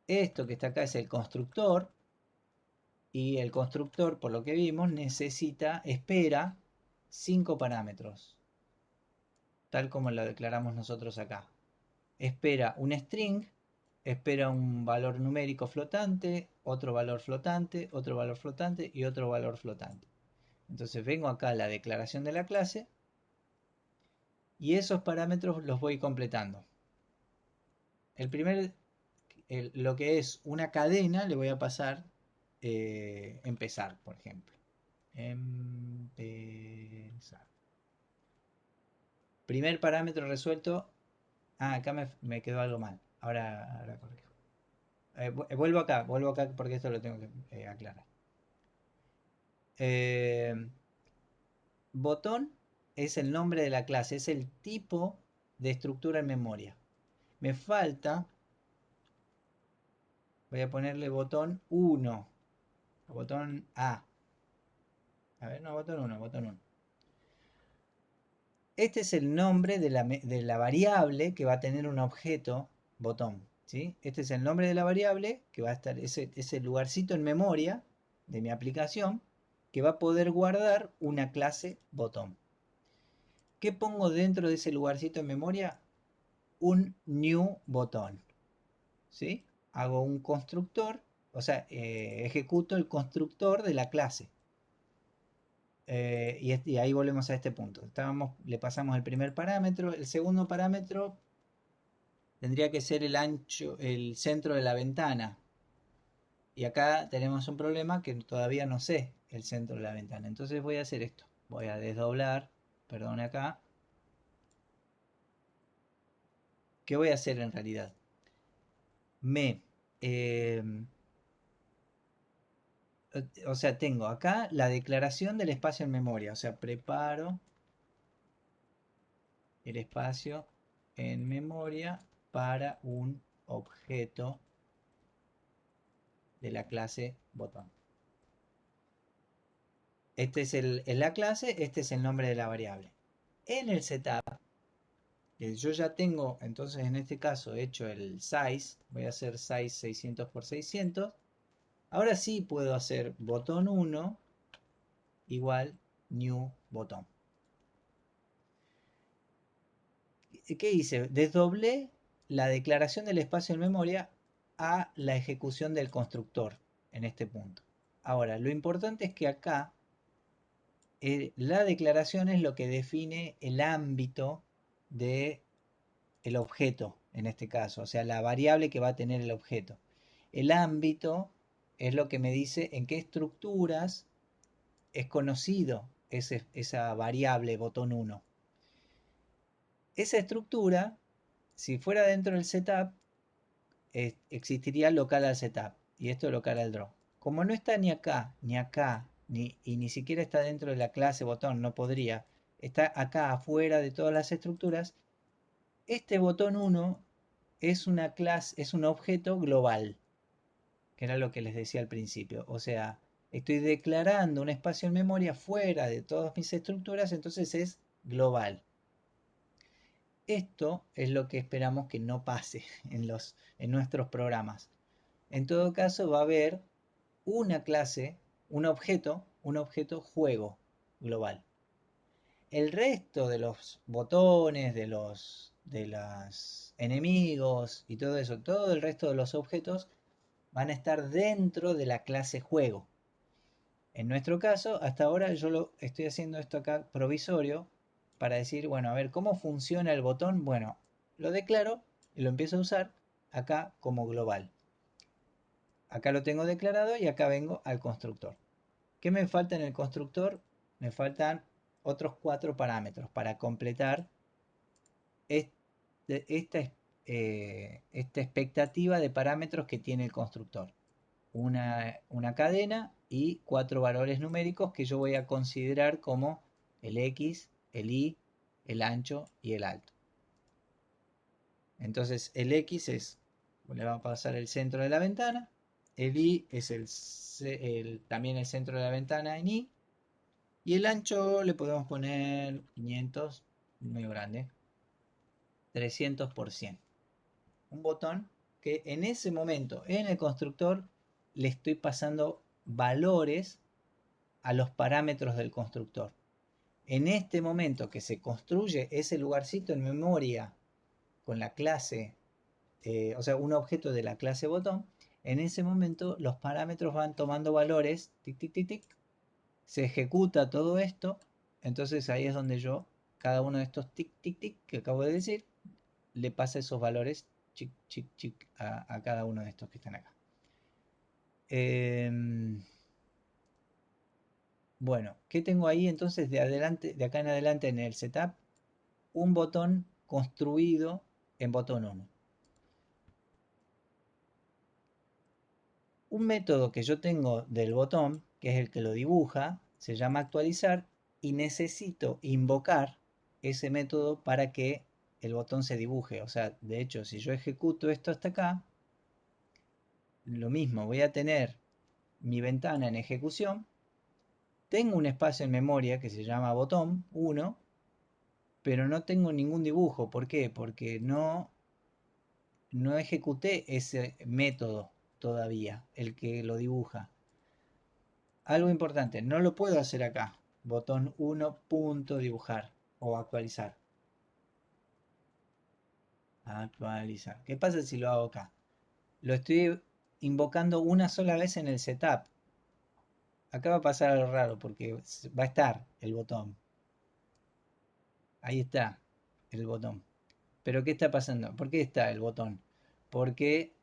Esto que está acá es el constructor. Y el constructor, por lo que vimos, espera 5 parámetros. Tal como lo declaramos nosotros acá. Espera un string, espera un valor numérico flotante, otro valor flotante, otro valor flotante y otro valor flotante. Entonces vengo acá a la declaración de la clase y esos parámetros los voy completando. El primer, lo que es una cadena, le voy a pasar empezar, por ejemplo. Empezar. Primer parámetro resuelto. Ah, acá me quedó algo mal. Ahora corrijo. Vuelvo acá porque esto lo tengo que aclarar. Botón es el nombre de la clase, es el tipo de estructura en memoria. Me falta, voy a ponerle botón 1, botón A. A ver, no, botón 1, botón 1. Este es el nombre de la variable que va a tener un objeto botón. ¿Sí? Este es el nombre de la variable que va a estar, ese lugarcito en memoria de mi aplicación que va a poder guardar una clase botón. ¿Qué pongo dentro de ese lugarcito en memoria? Un new botón. ¿Sí? Hago un constructor, o sea, ejecuto el constructor de la clase. Y ahí volvemos a este punto. Le pasamos el primer parámetro. El segundo parámetro tendría que ser el ancho, el centro de la ventana. Y acá tenemos un problema que todavía no sé el centro de la ventana. Entonces voy a hacer esto. Voy a desdoblar, perdón acá. ¿Qué voy a hacer en realidad? Eh, o sea, tengo acá la declaración del espacio en memoria. O sea, preparo el espacio en memoria para un objeto de la clase botón. Este es la clase, este es el nombre de la variable. En el setup, yo ya tengo, entonces en este caso, hecho el size. Voy a hacer size 600 por 600. Ahora sí puedo hacer botón 1 igual new botón. ¿Qué hice? Desdoblé la declaración del espacio en memoria a la ejecución del constructor en este punto. Ahora, lo importante es que acá la declaración es lo que define el ámbito de el objeto, en este caso, o sea, la variable que va a tener el objeto. El ámbito es lo que me dice en qué estructuras es conocido esa variable botón 1. Esa estructura, si fuera dentro del setup, existiría local al setup y esto local al draw. Como no está ni acá, y ni siquiera está dentro de la clase botón, no podría, está acá afuera de todas las estructuras, este botón 1 es una clase, es un objeto global, que era lo que les decía al principio. O sea, Estoy declarando un espacio en memoria fuera de todas mis estructuras, entonces es global. Esto es lo que esperamos que no pase en nuestros programas. En todo caso va a haber una clase, un objeto juego global. El resto de los botones, de los enemigos y todo eso, todo el resto de los objetos van a estar dentro de la clase juego. En nuestro caso, hasta ahora yo lo estoy haciendo esto acá provisorio para decir, bueno, a ver, ¿cómo funciona el botón? Bueno, lo declaro y lo empiezo a usar acá como global. Acá lo tengo declarado y acá vengo al constructor. ¿Qué me falta en el constructor? Me faltan otros 4 parámetros para completar esta expectativa de parámetros que tiene el constructor. Una cadena y 4 valores numéricos que yo voy a considerar como el X, el Y, el ancho y el alto. Entonces el X le va a pasar el centro de la ventana, el Y es también el centro de la ventana en Y, y el ancho le podemos poner 500, muy grande, 300%. Un botón que en ese momento en el constructor le estoy pasando valores a los parámetros del constructor. En este momento que se construye ese lugarcito en memoria con la clase, o sea, un objeto de la clase botón, en ese momento los parámetros van tomando valores, tic, tic, tic, tic, se ejecuta todo esto, entonces ahí es donde yo, cada uno de estos tic, tic, tic que acabo de decir, le pasa esos valores chic, chic, chic a cada uno de estos que están acá. Bueno, ¿qué tengo ahí entonces de acá en adelante en el setup? Un botón construido en botón 1. Un método que yo tengo del botón, que es el que lo dibuja, se llama actualizar y necesito invocar ese método para que el botón se dibuje. O sea, de hecho, si yo ejecuto esto hasta acá, lo mismo, voy a tener mi ventana en ejecución, tengo un espacio en memoria que se llama botón 1, pero no tengo ningún dibujo. ¿Por qué? Porque no ejecuté ese método todavía, el que lo dibuja. Algo importante, no lo puedo hacer acá. Botón 1 punto dibujar o actualizar. Actualizar. ¿Qué pasa si lo hago acá? Lo estoy invocando una sola vez en el setup. Acá va a pasar algo raro porque va a estar el botón. Ahí está el botón. Pero ¿qué está pasando? ¿Por qué está el botón? Porque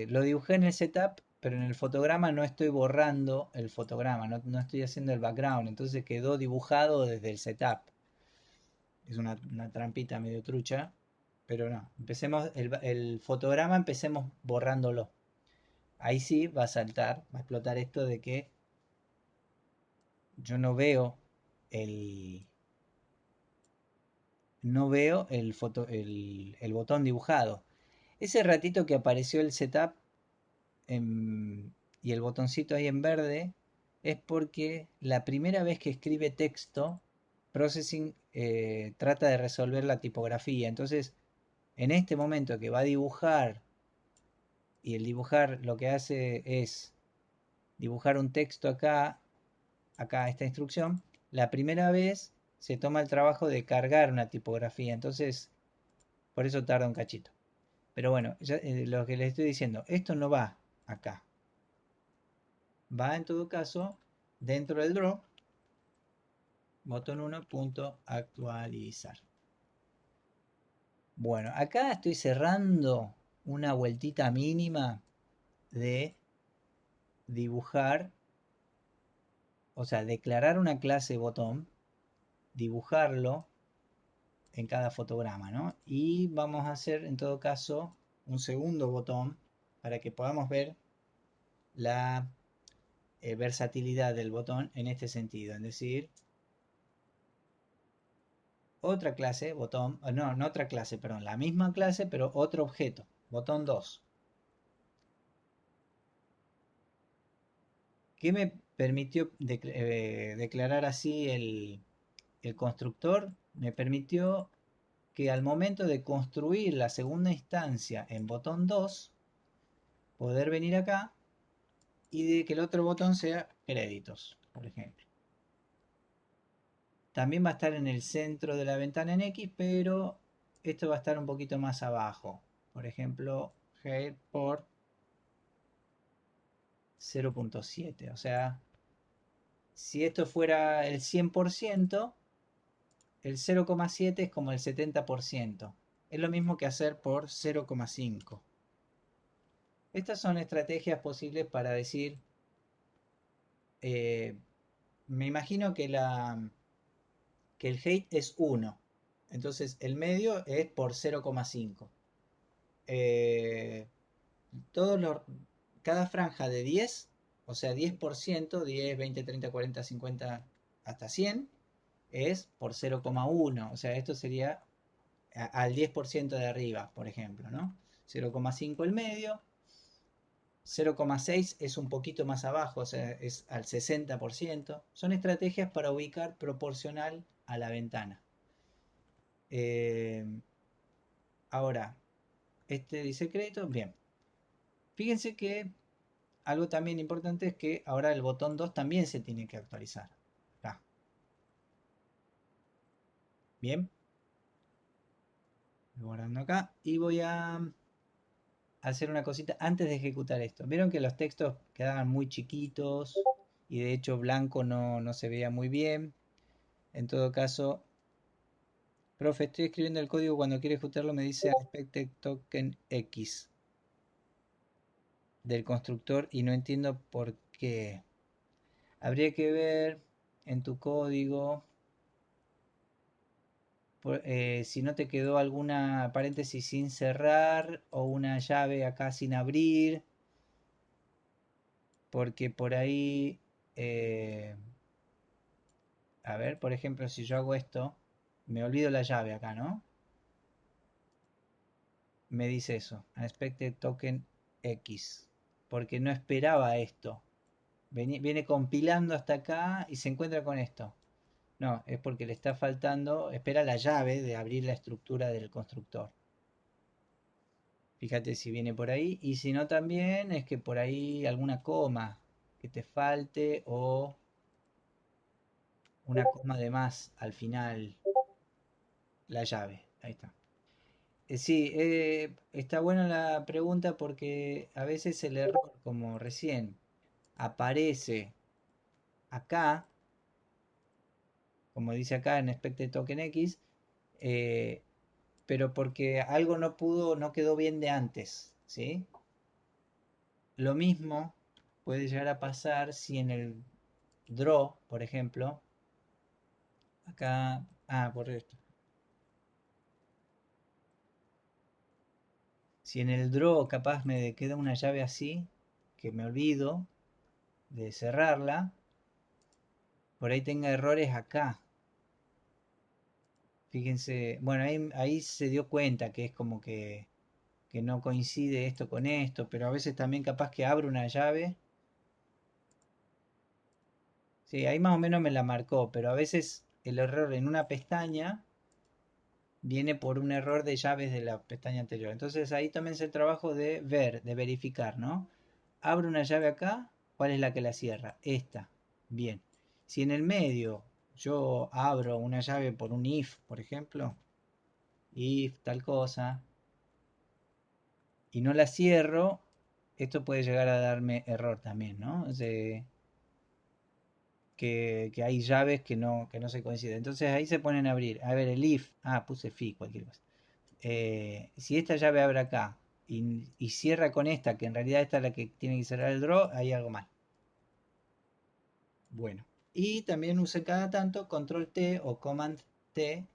lo dibujé en el setup, pero en el fotograma no estoy borrando el fotograma, no estoy haciendo el background, entonces quedó dibujado desde el setup. Es una trampita medio trucha, pero no. Empecemos el fotograma, empecemos borrándolo. Ahí sí va a saltar, va a explotar esto de que yo el, no veo el botón dibujado. Ese ratito que apareció el setup y el botoncito ahí en verde es porque la primera vez que escribe texto, Processing trata de resolver la tipografía. Entonces, en este momento que va a dibujar, y el dibujar lo que hace es dibujar un texto acá esta instrucción, la primera vez se toma el trabajo de cargar una tipografía. Entonces, por eso tarda un cachito. Pero bueno, lo que les estoy diciendo, esto no va acá. Va en todo caso dentro del draw, botón 1 punto actualizar. Bueno, acá estoy cerrando una vueltita mínima de dibujar, o sea, declarar una clase botón, dibujarlo en cada fotograma, ¿no? Y vamos a hacer en todo caso un segundo botón para que podamos ver la versatilidad del botón en este sentido, es decir, otra clase, botón, no otra clase, perdón, la misma clase, pero otro objeto, botón 2, ¿Qué me permitió declarar así el constructor? Me permitió que al momento de construir la segunda instancia en botón 2, poder venir acá y de que el otro botón sea créditos, por ejemplo. También va a estar en el centro de la ventana en X, pero esto va a estar un poquito más abajo. Por ejemplo, head por 0.7. O sea, si esto fuera el 100%, el 0,7 es como el 70%. Es lo mismo que hacer por 0,5. Estas son estrategias posibles para decir, me imagino que el height es 1. Entonces el medio es por 0,5. Todos los, cada franja de 10, o sea 10%, 10, 20, 30, 40, 50, hasta 100, es por 0,1. O sea, esto sería al 10% de arriba, por ejemplo, ¿no? 0,5 el medio. 0,6 es un poquito más abajo, o sea, es al 60%. Son estrategias para ubicar proporcional a la ventana. Ahora, este dice crédito, bien. Fíjense que algo también importante es que ahora el botón 2 también se tiene que actualizar. Acá. Bien. Voy guardando acá y voy a hacer una cosita antes de ejecutar esto. Vieron que los textos quedaban muy chiquitos y de hecho blanco no se veía muy bien. En todo caso, profe, estoy escribiendo el código, cuando quiero ejecutarlo me dice expected token X del constructor y no entiendo por qué. Habría que ver en tu código si no te quedó alguna paréntesis sin cerrar o una llave acá sin abrir, porque por ahí, a ver, por ejemplo, si yo hago esto, me olvido la llave acá, ¿no? Me dice eso, expected token X, porque no esperaba esto. Viene compilando hasta acá y se encuentra con esto. No, es porque le está faltando, espera la llave de abrir la estructura del constructor. Fíjate si viene por ahí. Y si no también es que por ahí alguna coma que te falte o una coma de más al final. La llave. Ahí está. Sí, está buena la pregunta porque a veces el error, como recién, aparece acá, como dice acá en expected token X, eh, pero porque algo no quedó bien de antes, ¿sí? Lo mismo puede llegar a pasar si en el draw, por ejemplo, acá, por esto. Si en el draw capaz me queda una llave así, que me olvido de cerrarla, por ahí tenga errores acá. Fíjense, bueno, ahí se dio cuenta que es como que no coincide esto con esto, pero a veces también capaz que abro una llave. Sí, ahí más o menos me la marcó, pero a veces el error en una pestaña viene por un error de llaves de la pestaña anterior. Entonces ahí también es el trabajo de ver, de verificar, ¿no? Abro una llave acá, ¿cuál es la que la cierra? Esta. Bien. Si en el medio yo abro una llave por un if, por ejemplo, if tal cosa, y no la cierro, esto puede llegar a darme error también, ¿no? Que hay llaves que no se coinciden. Entonces ahí se ponen a abrir. A ver, el if. Puse fi, cualquier cosa. Si esta llave abre acá y cierra con esta, que en realidad esta es la que tiene que cerrar el draw, hay algo mal. Bueno. Y también use cada tanto control T o command T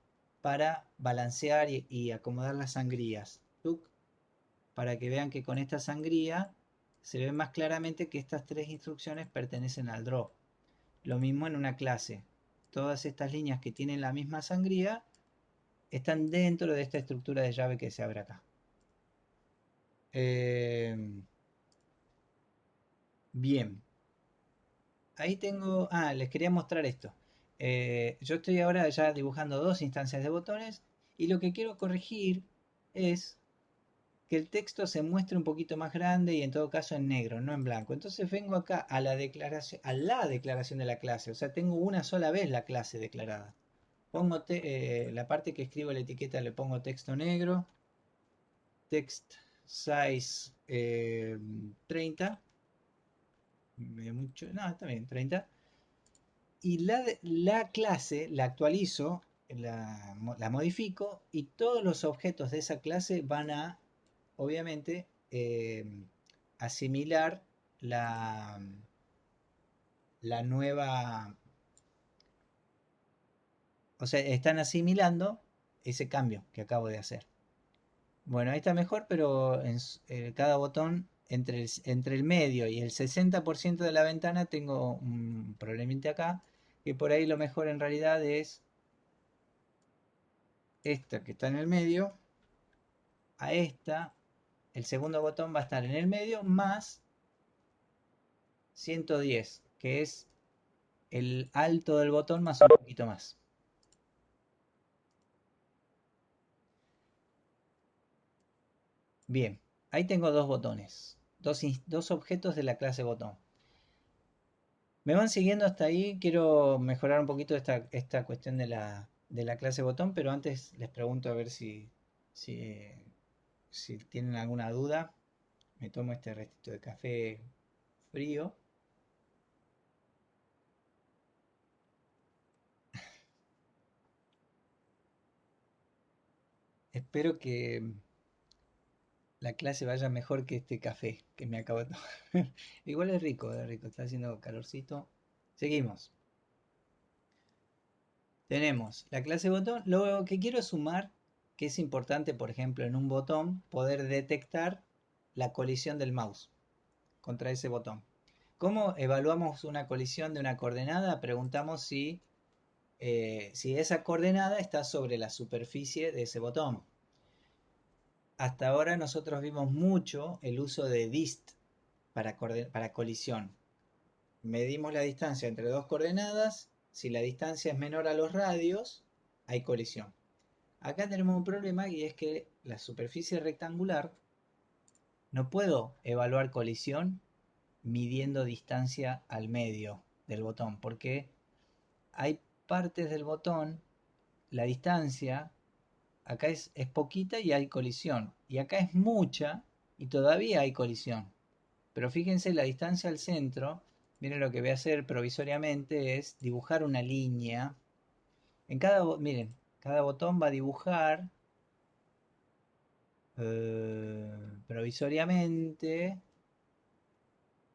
para balancear y acomodar las sangrías. Para que vean que con esta sangría se ve más claramente que estas tres instrucciones pertenecen al draw. Lo mismo en una clase. Todas estas líneas que tienen la misma sangría están dentro de esta estructura de llave que se abre acá. Bien. ahí tengo... Ah, les quería mostrar esto. Yo estoy ahora ya dibujando dos instancias de botones y lo que quiero corregir es que el texto se muestre un poquito más grande y en todo caso en negro, no en blanco. Entonces vengo acá a la declaración de la clase, o sea, tengo una sola vez la clase declarada. Pongo la parte que escribo la etiqueta le pongo texto negro, text size 30, mucho, no, está bien, 30. Y la clase la actualizo, la modifico y todos los objetos de esa clase van a, obviamente, asimilar la, la nueva, o sea, están asimilando ese cambio que acabo de hacer. Bueno, ahí está mejor, pero cada botón entre el medio y el 60% de la ventana tengo un problemita acá, que por ahí lo mejor en realidad es esta que está en el medio, a esta, el segundo botón va a estar en el medio más 110, que es el alto del botón más un poquito más. Bien, ahí tengo dos botones, dos objetos de la clase botón. ¿Me van siguiendo hasta ahí? Quiero mejorar un poquito esta cuestión de la clase botón, pero antes les pregunto a ver si, si tienen alguna duda. Me tomo este restito de café frío. Espero que la clase vaya mejor que este café que me acabo de tomar. Igual es rico, está haciendo calorcito. Seguimos. Tenemos la clase botón. Lo que quiero sumar, que es importante, por ejemplo, en un botón, poder detectar la colisión del mouse contra ese botón. ¿Cómo evaluamos una colisión de una coordenada? Preguntamos si esa coordenada está sobre la superficie de ese botón. Hasta ahora nosotros vimos mucho el uso de dist para colisión. Medimos la distancia entre dos coordenadas. Si la distancia es menor a los radios, hay colisión. Acá tenemos un problema y es que la superficie rectangular no puedo evaluar colisión midiendo distancia al medio del botón, porque hay partes del botón, la distancia acá es poquita y hay colisión, y acá es mucha y todavía hay colisión. Pero fíjense la distancia al centro. Miren, lo que voy a hacer provisoriamente es dibujar una línea. Miren, cada botón va a dibujar provisoriamente.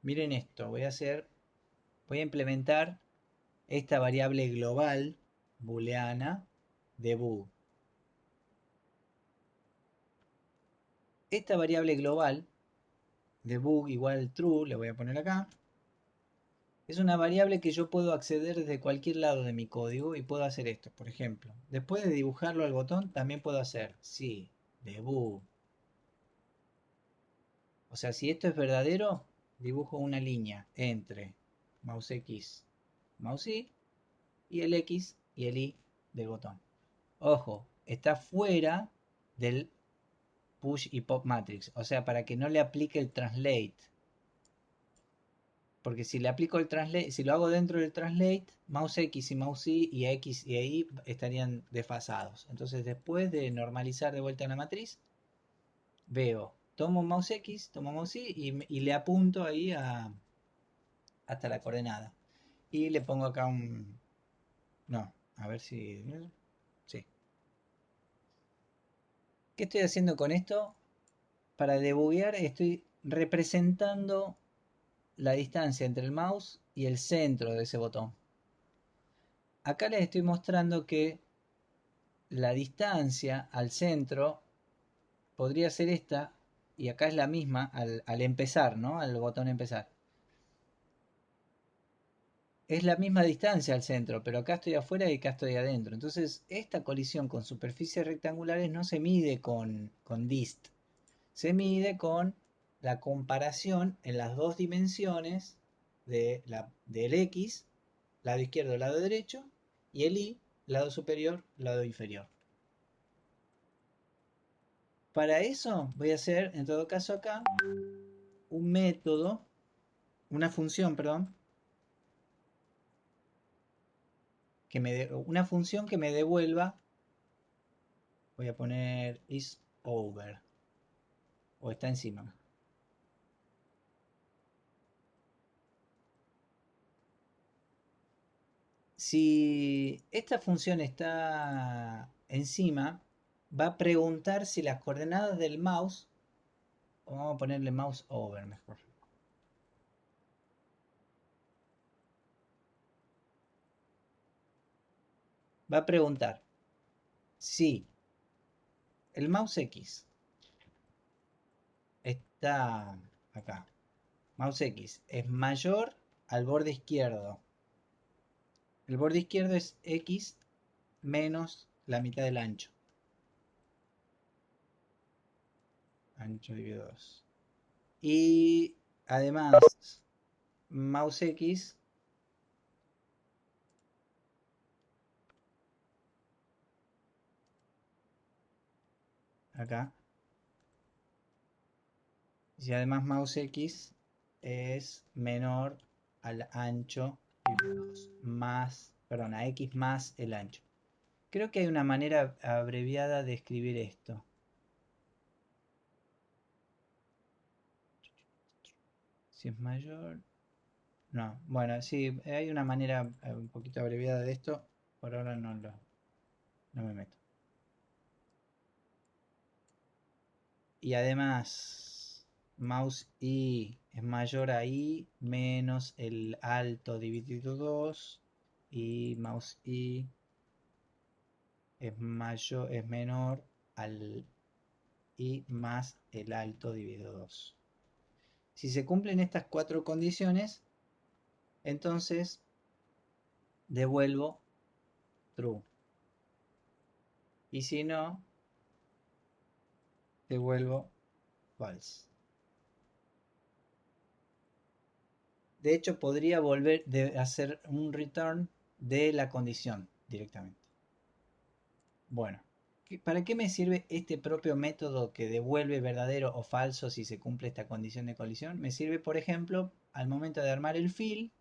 Miren esto, voy a implementar esta variable global booleana de bool. Esta variable global de bool igual true, le voy a poner acá, es una variable que yo puedo acceder desde cualquier lado de mi código y puedo hacer esto. Por ejemplo, después de dibujarlo al botón, también puedo hacer si debug. O sea, si esto es verdadero, dibujo una línea entre mouse X, mouse Y y el X y el Y del botón. Ojo, está fuera del push y pop matrix. O sea, para que no le aplique el translate. Porque si le aplico el translate, si lo hago dentro del translate, mouse X y mouse Y y X y Y estarían desfasados. Entonces, después de normalizar de vuelta en la matriz, tomo mouse X, tomo mouse Y le apunto ahí hasta la coordenada. Y le pongo acá un... No, a ver si... Sí. ¿Qué estoy haciendo con esto? Para debuguear estoy representando la distancia entre el mouse y el centro de ese botón. Acá les estoy mostrando que la distancia al centro podría ser esta, y acá es la misma al empezar, ¿no? Al botón empezar. Es la misma distancia al centro, pero acá estoy afuera y acá estoy adentro. Entonces, esta colisión con superficies rectangulares no se mide con dist. Se mide con la comparación en las dos dimensiones del X, lado izquierdo, lado derecho, y el Y, lado superior, lado inferior. Para eso voy a hacer, en todo caso acá, un método, una función, perdón, una función que me devuelva, voy a poner is over, o está encima. Si esta función está encima, va a preguntar si las coordenadas del mouse, o vamos a ponerle mouse over mejor. Va a preguntar si el mouse X está acá. Mouse X es mayor al borde izquierdo. El borde izquierdo es X menos la mitad del ancho. Ancho dividido 2. Y además, mouse X acá. Y además mouse X es menor al ancho dividido 2 más, perdón, a X más el ancho. Creo que hay una manera abreviada de escribir esto. Si es mayor... No, bueno, sí, hay una manera un poquito abreviada de esto. Por ahora no me meto. Y además, mouse I es mayor a I menos el alto dividido 2. Y mouse I es menor al I más el alto dividido 2. Si se cumplen estas 4 condiciones, entonces devuelvo true. Y si no, devuelvo false. De hecho, podría volver a hacer un return de la condición directamente. Bueno, ¿para qué me sirve este propio método que devuelve verdadero o falso si se cumple esta condición de colisión? Me sirve, por ejemplo, al momento de armar el fill,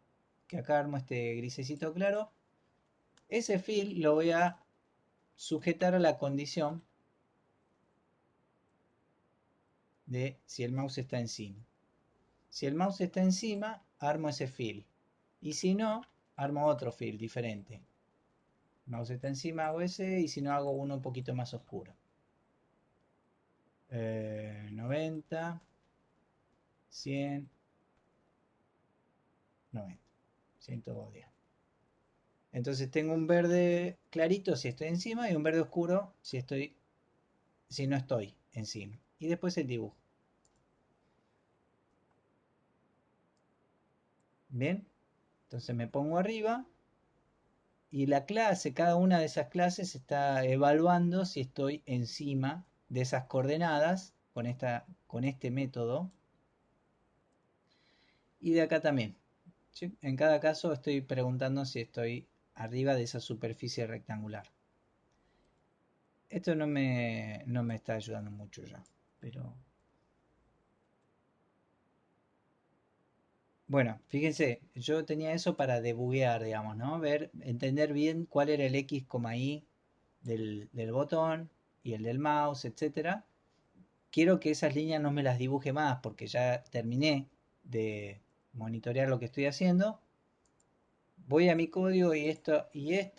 que acá armo este grisecito claro. Ese fill lo voy a sujetar a la condición de si el mouse está encima. Si el mouse está encima, armo ese fill. Y si no, armo otro fill diferente. El mouse está encima, hago ese, y si no, hago uno un poquito más oscuro. 90, 100, 90, 110. Entonces tengo un verde clarito si estoy encima y un verde oscuro si no estoy encima. Y después el dibujo. Bien, entonces me pongo arriba y la clase, cada una de esas clases está evaluando si estoy encima de esas coordenadas con este método. Y de acá también. ¿Sí? En cada caso estoy preguntando si estoy arriba de esa superficie rectangular. Esto no me está ayudando mucho ya, pero... Bueno, fíjense, yo tenía eso para debuguear, digamos, ¿no? Entender bien cuál era el X, Y del botón y el del mouse, etcétera. Quiero que esas líneas no me las dibuje más porque ya terminé de monitorear lo que estoy haciendo. Voy a mi código y esta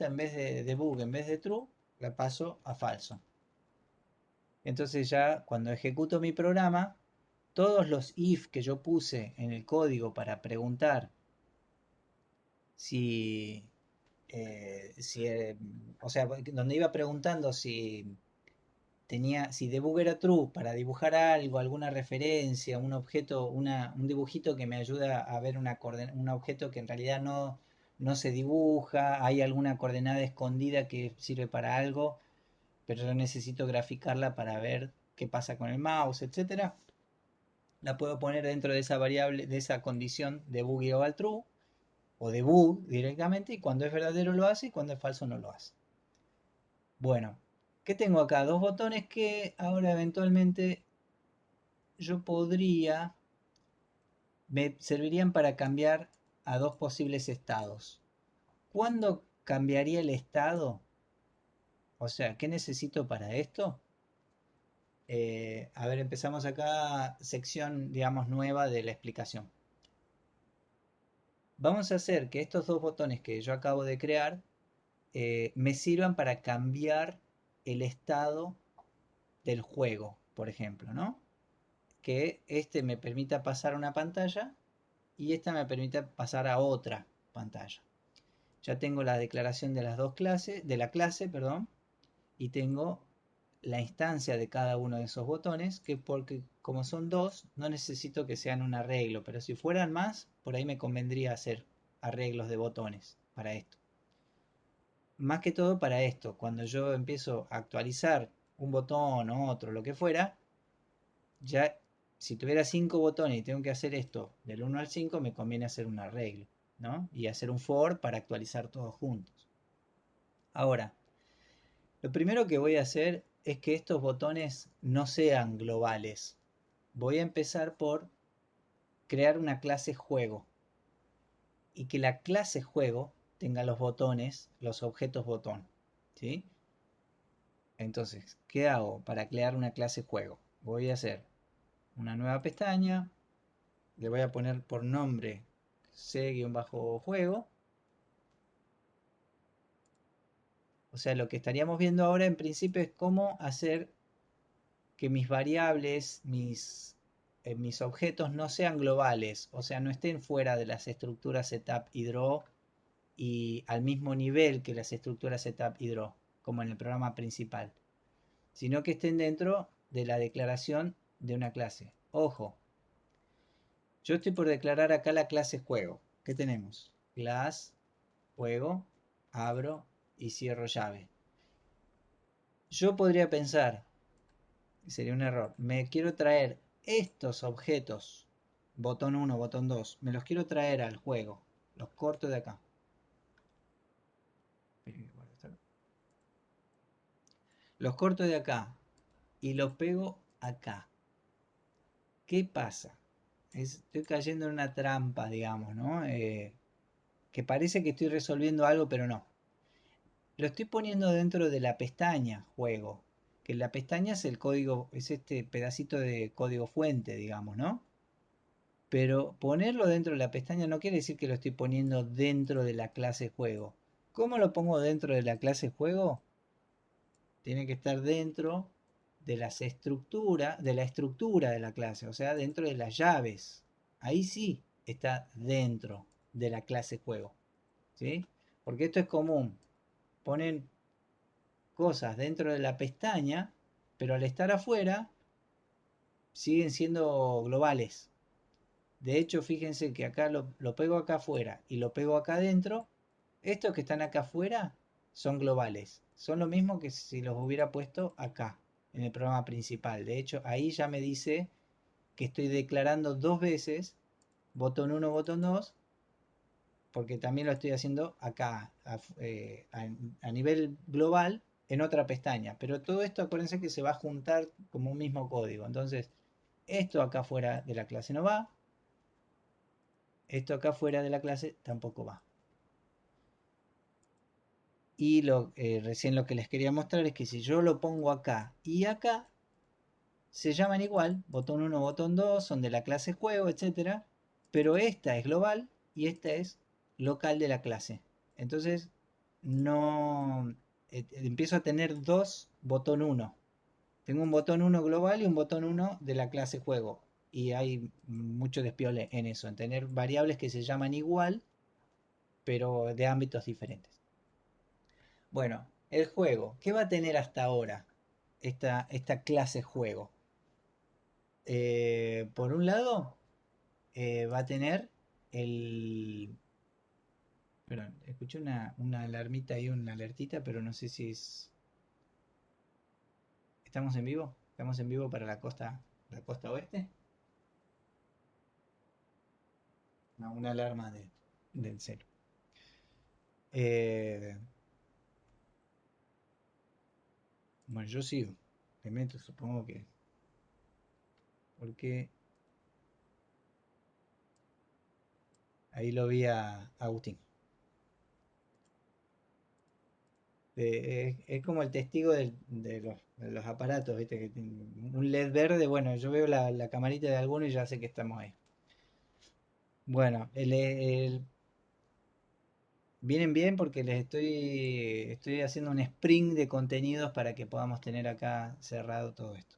en vez de debug, en vez de true, la paso a falso. Entonces ya cuando ejecuto mi programa, todos los if que yo puse en el código para preguntar si, o sea, donde iba preguntando si debug era true para dibujar algo, alguna referencia, un objeto, un dibujito que me ayuda a ver un objeto que en realidad no se dibuja, hay alguna coordenada escondida que sirve para algo, pero yo necesito graficarla para ver qué pasa con el mouse, etcétera. la puedo poner dentro de esa variable, de esa condición de bug igual true, o de bug directamente, y cuando es verdadero lo hace y cuando es falso no lo hace. Bueno, ¿qué tengo acá? Dos botones que ahora eventualmente yo podría, me servirían para cambiar a dos posibles estados. ¿Cuándo cambiaría el estado? O sea, ¿qué necesito para esto? A ver, empezamos acá, sección, digamos, nueva de la explicación. Vamos a hacer que estos dos botones que yo acabo de crear me sirvan para cambiar el estado del juego, por ejemplo, ¿no? Que este me permita pasar a una pantalla y esta me permita pasar a otra pantalla. Ya tengo la declaración de las dos clases, de la clase, perdón, y tengo la instancia de cada uno de esos botones, que porque como son dos, no necesito que sean un arreglo, pero si fueran más, por ahí me convendría hacer arreglos de botones para esto. Más que todo para esto, cuando yo empiezo a actualizar un botón o otro, lo que fuera, ya si tuviera 5 botones y tengo que hacer esto del 1 al 5, me conviene hacer un arreglo, ¿no? Y hacer un for para actualizar todos juntos. Ahora, lo primero que voy a hacer es que estos botones no sean globales. Voy a empezar por crear una clase juego y que la clase juego tenga los botones, los objetos botón, ¿sí? Entonces, ¿qué hago para crear una clase juego? Voy a hacer una nueva pestaña, le voy a poner por nombre c-juego. O sea, lo que estaríamos viendo ahora en principio es cómo hacer que mis variables, mis objetos no sean globales, o sea, no estén fuera de las estructuras setup y draw y al mismo nivel que las estructuras setup y draw, como en el programa principal, sino que estén dentro de la declaración de una clase. Ojo, yo estoy por declarar acá la clase juego. ¿Qué tenemos? Class, juego, abro y cierro llave. Yo podría pensar, sería un error, me quiero traer estos objetos, botón 1, botón 2, me los quiero traer al juego, los corto de acá. Los corto de acá y los pego acá. ¿Qué pasa? Estoy cayendo en una trampa, digamos, ¿no? Que parece que estoy resolviendo algo, pero no. Lo estoy poniendo dentro de la pestaña juego, que la pestaña es el código, es este pedacito de código fuente, digamos, ¿no? Pero ponerlo dentro de la pestaña no quiere decir que lo estoy poniendo dentro de la clase juego. ¿Cómo lo pongo dentro de la clase juego? Tiene que estar dentro de las estructuras, de la estructura de la clase, o sea, dentro de las llaves. Ahí sí está dentro de la clase juego, ¿sí? Porque esto es común. Ponen cosas dentro de la pestaña, pero al estar afuera siguen siendo globales. De hecho, fíjense que acá lo pego acá afuera y lo pego acá adentro. Estos que están acá afuera son globales. Son lo mismo que si los hubiera puesto acá, en el programa principal. De hecho, ahí ya me dice que estoy declarando dos veces botón 1, botón 2, porque también lo estoy haciendo acá, a nivel global, en otra pestaña. Pero todo esto, acuérdense que se va a juntar como un mismo código. Entonces, esto acá fuera de la clase no va. Esto acá fuera de la clase tampoco va. Y recién lo que les quería mostrar es que si yo lo pongo acá y acá, se llaman igual, botón 1, botón 2, son de la clase juego, etcétera. Pero esta es global y esta es local de la clase. Entonces, no empiezo a tener dos botón 1. Tengo un botón 1 global y un botón 1 de la clase juego. Y hay mucho despiole en eso, en tener variables que se llaman igual, pero de ámbitos diferentes. Bueno, el juego. ¿Qué va a tener hasta ahora esta clase juego? Por un lado, va a tener el... Perdón, escuché una alarmita ahí, una alertita, pero no sé si es... ¿Estamos en vivo? ¿Estamos en vivo para la costa oeste? una alarma del celu. Eh, bueno, yo sigo. Me meto, supongo que. Porque ahí lo vi a Agustín. Es como el testigo de los aparatos, ¿viste? Que tiene un LED verde. Bueno, yo veo la camarita de alguno y ya sé que estamos ahí. Bueno, vienen bien porque estoy haciendo un sprint de contenidos para que podamos tener acá cerrado todo esto.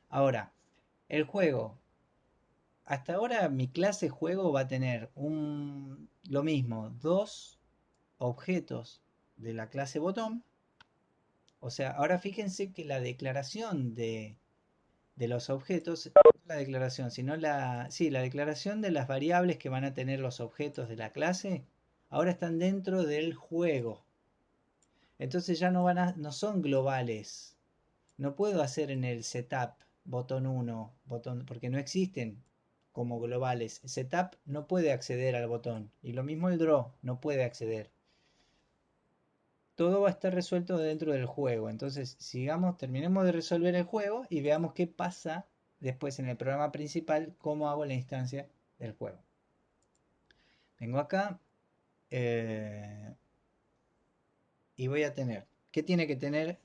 Ahora, el juego. Hasta ahora mi clase juego va a tener lo mismo, dos objetos de la clase botón. O sea, ahora fíjense que la declaración de los objetos, no la declaración, sino sí, la declaración de las variables que van a tener los objetos de la clase, ahora están dentro del juego. Entonces ya no son globales. No puedo hacer en el setup botón 1, porque no existen como globales. Setup no puede acceder al botón. Y lo mismo el draw no puede acceder. Todo va a estar resuelto dentro del juego. Entonces, terminemos de resolver el juego y veamos qué pasa después en el programa principal, cómo hago la instancia del juego. Vengo acá y voy a tener, ¿qué tiene que tener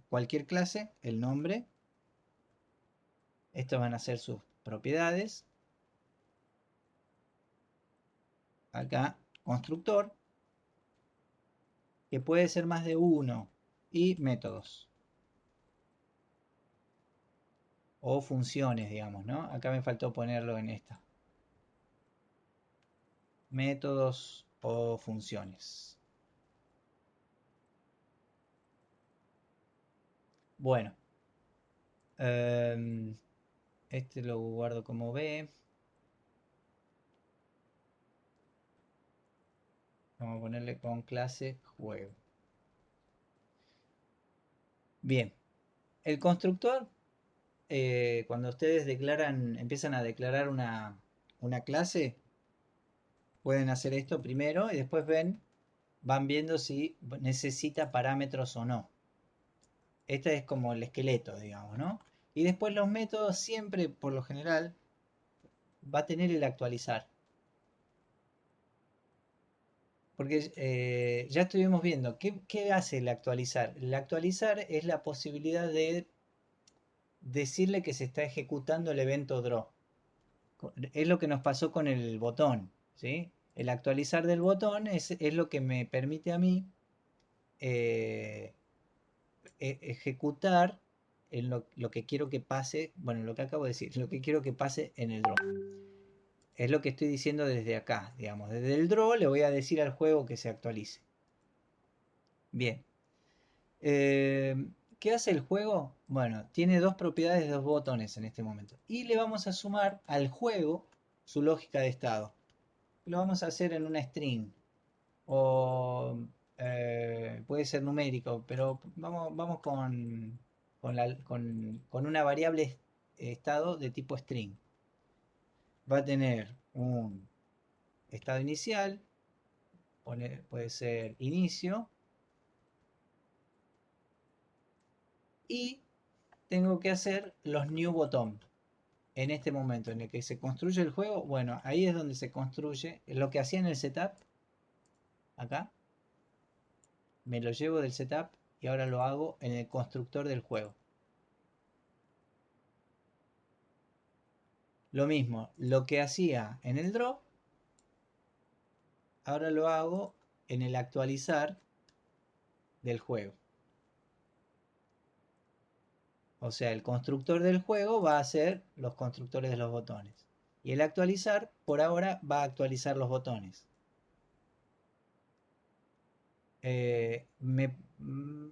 cualquier clase? El nombre. Estos van a ser sus propiedades. Acá, constructor, que puede ser más de uno, y métodos o funciones, digamos, ¿no? Acá me faltó ponerlo en esta. Métodos o funciones. Bueno, este lo guardo como B. Vamos a ponerle con clase juego. Bien, el constructor, cuando ustedes empiezan a declarar una clase, pueden hacer esto primero y después van viendo si necesita parámetros o no. Este es como el esqueleto, digamos, ¿no? Y después los métodos siempre, por lo general, va a tener el actualizar. Porque ya estuvimos viendo, ¿qué hace el actualizar? El actualizar es la posibilidad de decirle que se está ejecutando el evento draw. Es lo que nos pasó con el botón, ¿sí? El actualizar del botón es lo que me permite a mí eh, ejecutar lo que quiero que pase, bueno, lo que acabo de decir, lo que quiero que pase en el draw. Es lo que estoy diciendo desde acá, digamos, desde el draw le voy a decir al juego que se actualice. Bien. ¿Qué hace el juego? Bueno, tiene dos propiedades, dos botones en este momento. Y le vamos a sumar al juego su lógica de estado. Lo vamos a hacer en una string. O puede ser numérico, pero vamos con una variable estado de tipo string. Va a tener un estado inicial, puede ser inicio, y tengo que hacer los new botón. En este momento en el que se construye el juego, bueno, ahí es donde se construye lo que hacía en el setup. Acá me lo llevo del setup y ahora lo hago en el constructor del juego. Lo mismo, lo que hacía en el draw, ahora lo hago en el actualizar del juego. O sea, el constructor del juego va a ser los constructores de los botones. Y el actualizar, por ahora, va a actualizar los botones. Eh, me, mm,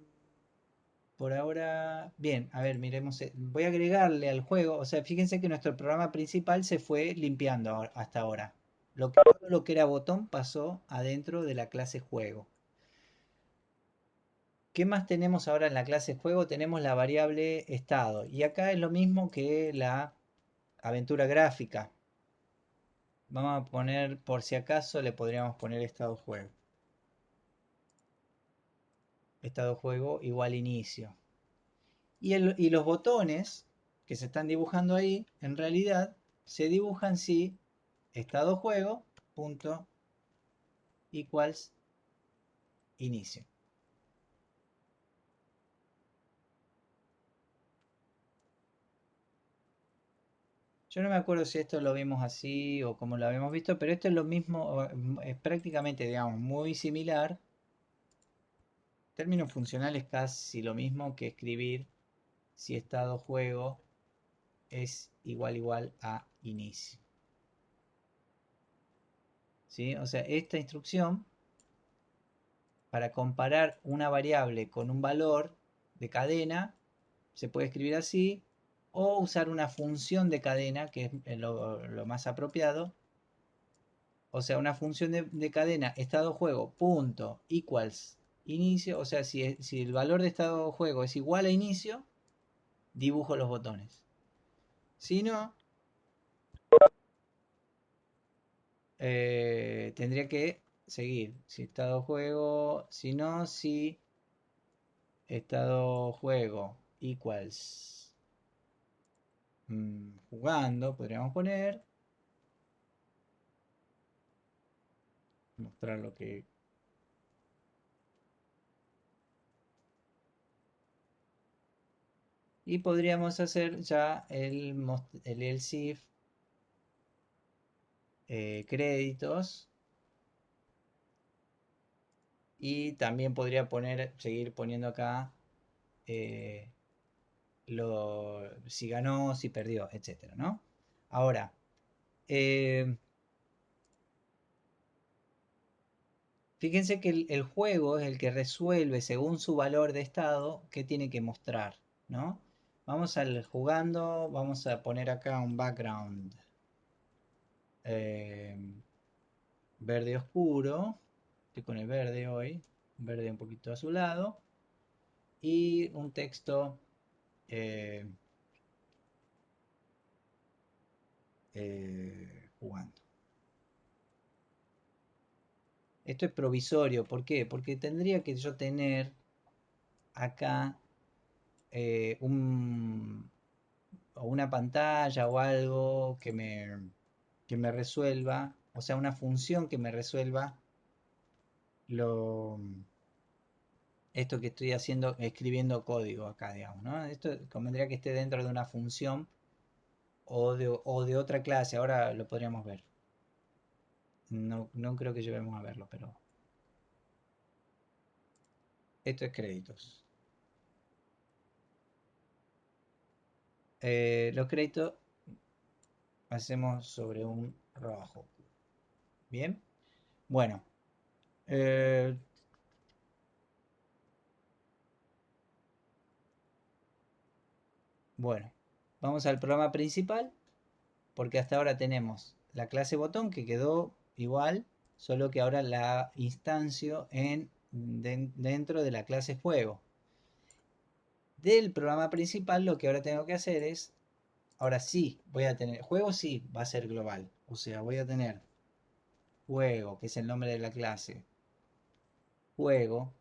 por ahora, bien, a ver, miremos. Voy a agregarle al juego, o sea, fíjense que nuestro programa principal se fue limpiando hasta ahora. Todo lo que era botón pasó adentro de la clase juego. ¿Qué más tenemos ahora en la clase juego? Tenemos la variable estado. Y acá es lo mismo que la aventura gráfica. Vamos a poner, por si acaso, le podríamos poner estado juego. Estado juego igual inicio. Y los botones que se están dibujando ahí, en realidad, se dibujan si estado juego, punto, equals, inicio. Yo no me acuerdo si esto lo vimos así o como lo habíamos visto, pero esto es lo mismo, es prácticamente, digamos, muy similar. En términos funcionales casi lo mismo que escribir si estado juego es igual a inicio. ¿Sí? O sea, esta instrucción para comparar una variable con un valor de cadena se puede escribir así, o usar una función de cadena, que es lo más apropiado. O sea, una función de cadena estado juego punto equals inicio. O sea, si el valor de estado juego es igual a inicio, dibujo los botones. Si no, tendría que seguir. Si estado juego, si no, si estado juego equals jugando, podríamos poner, mostrar lo que... Y podríamos hacer ya el else if créditos. Y también podría seguir poniendo acá eh, si ganó, si perdió, etcétera, ¿no? Ahora, eh, fíjense que el juego es el que resuelve según su valor de estado qué tiene que mostrar, ¿no? Vamos al jugando, vamos a poner acá un background eh, verde oscuro. Estoy con el verde hoy, un verde un poquito azulado. Y un texto eh, jugando. Esto es provisorio, ¿por qué? Porque tendría que yo tener acá o una pantalla o algo que me resuelva, o sea, una función que me resuelva lo, esto que estoy haciendo, escribiendo código acá, digamos, ¿no? Esto convendría que esté dentro de una función o de otra clase, ahora lo podríamos ver. No, no creo que lleguemos a verlo, pero esto es créditos. Los créditos hacemos sobre un rojo. Bien, bueno, eh, bueno, vamos al programa principal, porque hasta ahora tenemos la clase botón que quedó igual, solo que ahora la instancio dentro de la clase juego. Del programa principal lo que ahora tengo que hacer es, ahora sí, voy a tener, juego sí va a ser global, o sea, voy a tener juego, que es el nombre de la clase, juego.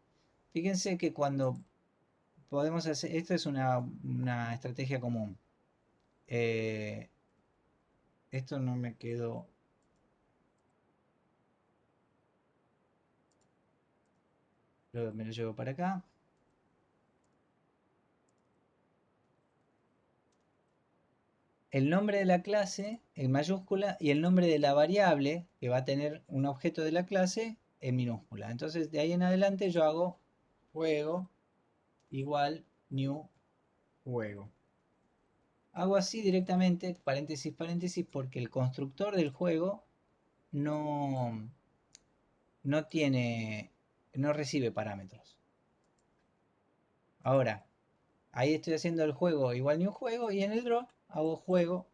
Fíjense que cuando podemos hacer, esto es una estrategia común. Eh, esto no me quedó. Me lo llevo para acá. El nombre de la clase en mayúscula y el nombre de la variable que va a tener un objeto de la clase en minúscula. Entonces de ahí en adelante yo hago juego igual new juego. Hago así directamente, paréntesis, paréntesis, porque el constructor del juego no, no tiene, no recibe parámetros. Ahora, ahí estoy haciendo el juego igual new juego y en el draw hago juego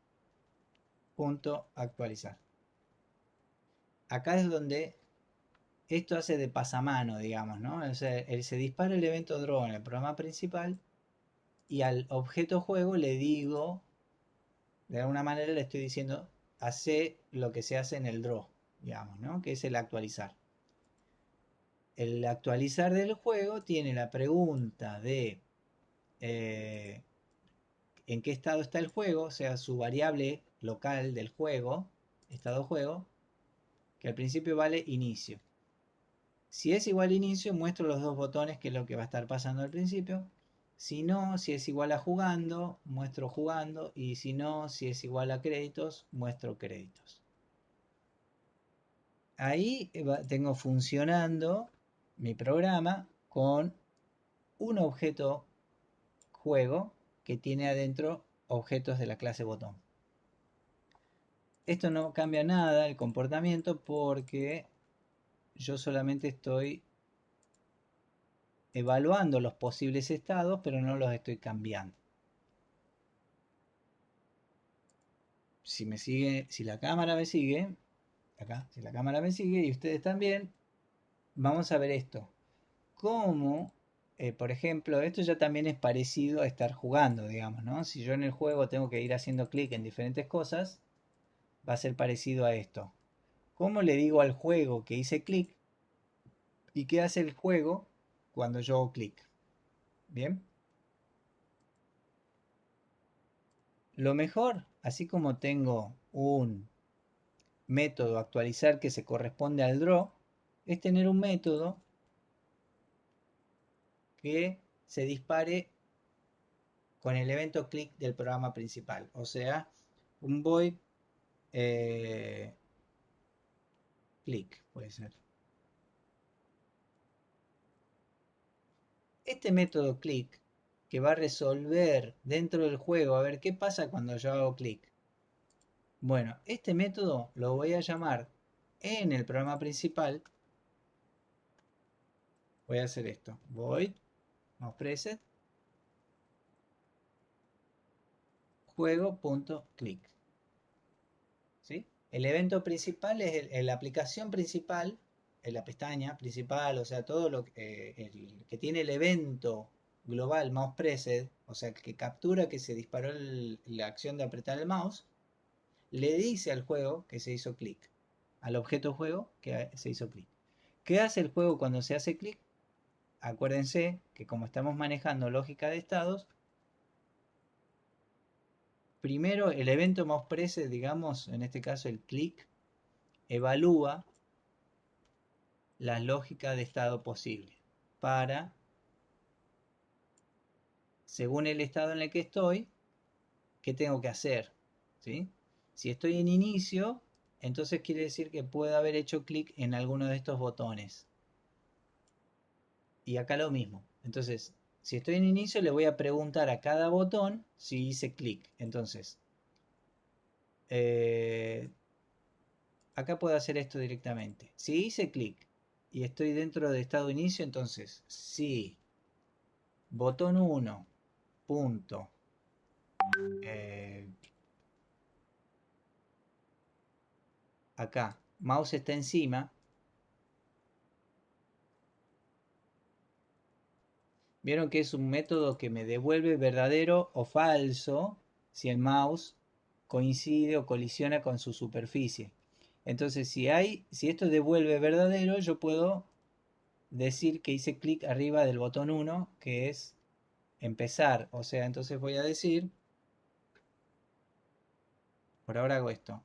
punto actualizar. Acá es donde esto hace de pasamano, digamos, ¿no? O sea, se dispara el evento draw en el programa principal y al objeto juego le digo, de alguna manera le estoy diciendo hace lo que se hace en el draw, digamos, ¿no? Que es el actualizar. El actualizar del juego tiene la pregunta de en qué estado está el juego, o sea, su variable local del juego, estado juego, que al principio vale inicio. Si es igual a inicio, muestro los dos botones, que es lo que va a estar pasando al principio. Si no, si es igual a jugando, muestro jugando. Y si no, si es igual a créditos, muestro créditos. Ahí tengo funcionando mi programa con un objeto juego que tiene adentro objetos de la clase botón. Esto no cambia nada el comportamiento porque yo solamente estoy evaluando los posibles estados, pero no los estoy cambiando. Si me sigue, si la cámara me sigue, acá, si la cámara me sigue y ustedes también, vamos a ver esto. Cómo, por ejemplo, esto ya también es parecido a estar jugando, digamos, ¿no? Si yo en el juego tengo que ir haciendo clic en diferentes cosas, va a ser parecido a esto. ¿Cómo le digo al juego que hice clic? ¿Y qué hace el juego cuando yo hago clic? ¿Bien? Lo mejor, así como tengo un método actualizar que se corresponde al draw, es tener un método que se dispare con el evento click del programa principal. O sea, un void click puede ser. Este método click que va a resolver dentro del juego a ver qué pasa cuando yo hago clic. Bueno, este método lo voy a llamar en el programa principal. Voy a hacer esto. Void mousePreset juego.click. ¿Sí? El evento principal es la aplicación principal, en la pestaña principal, o sea, todo lo el que tiene el evento global mousePreset, o sea, que captura que se disparó la acción de apretar el mouse, le dice al juego que se hizo clic, al objeto juego que se hizo clic. ¿Qué hace el juego cuando se hace clic? Acuérdense que como estamos manejando lógica de estados, primero el evento mousePreset, digamos, en este caso el clic, evalúa la lógica de estado posible para, según el estado en el que estoy, qué tengo que hacer, ¿sí? Si estoy en inicio, entonces quiere decir que puedo haber hecho clic en alguno de estos botones. Y acá lo mismo. Entonces, si estoy en inicio, le voy a preguntar a cada botón si hice clic. Entonces, acá puedo hacer esto directamente. Si hice clic y estoy dentro de estado inicio, entonces, sí, botón 1, punto. Acá, mouse está encima. Vieron que es un método que me devuelve verdadero o falso si el mouse coincide o colisiona con su superficie. Entonces, si esto devuelve verdadero, yo puedo decir que hice clic arriba del botón 1, que es empezar. O sea, entonces voy a decir, por ahora hago esto,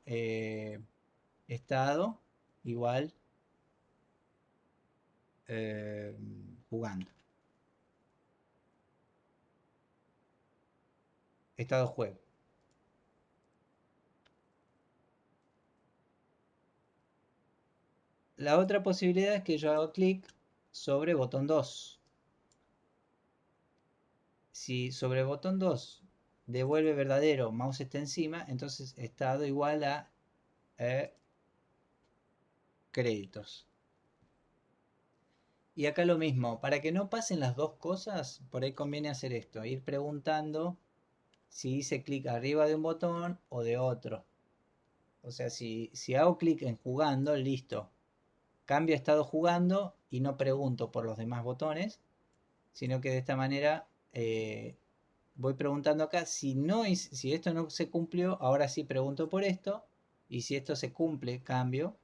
estado igual jugando. Estado juego. La otra posibilidad es que yo hago clic sobre botón 2. Si sobre botón 2 devuelve verdadero, mouse está encima, entonces estado igual a créditos. Y acá lo mismo, para que no pasen las dos cosas, por ahí conviene hacer esto, ir preguntando si hice clic arriba de un botón o de otro. O sea, si hago clic en jugando, listo. Cambio a estado jugando y no pregunto por los demás botones, sino que de esta manera voy preguntando acá. Si esto no se cumplió, ahora sí pregunto por esto. Y si esto se cumple, cambio.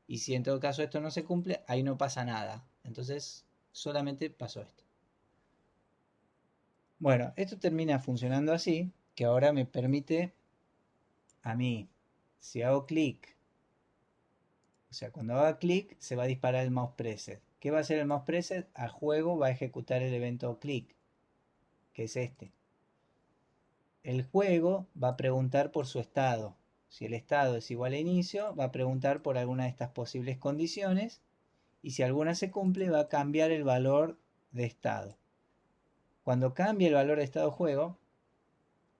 Y si en todo caso esto no se cumple, ahí no pasa nada. Entonces solamente pasó esto. Bueno, esto termina funcionando así, que ahora me permite a mí, si hago clic, o sea, cuando haga clic se va a disparar el mouse preset. ¿Qué va a hacer el mouse preset? A juego va a ejecutar el evento clic, que es este. El juego va a preguntar por su estado. Si el estado es igual a inicio, va a preguntar por alguna de estas posibles condiciones. Y si alguna se cumple, va a cambiar el valor de estado. Cuando cambie el valor de estado juego,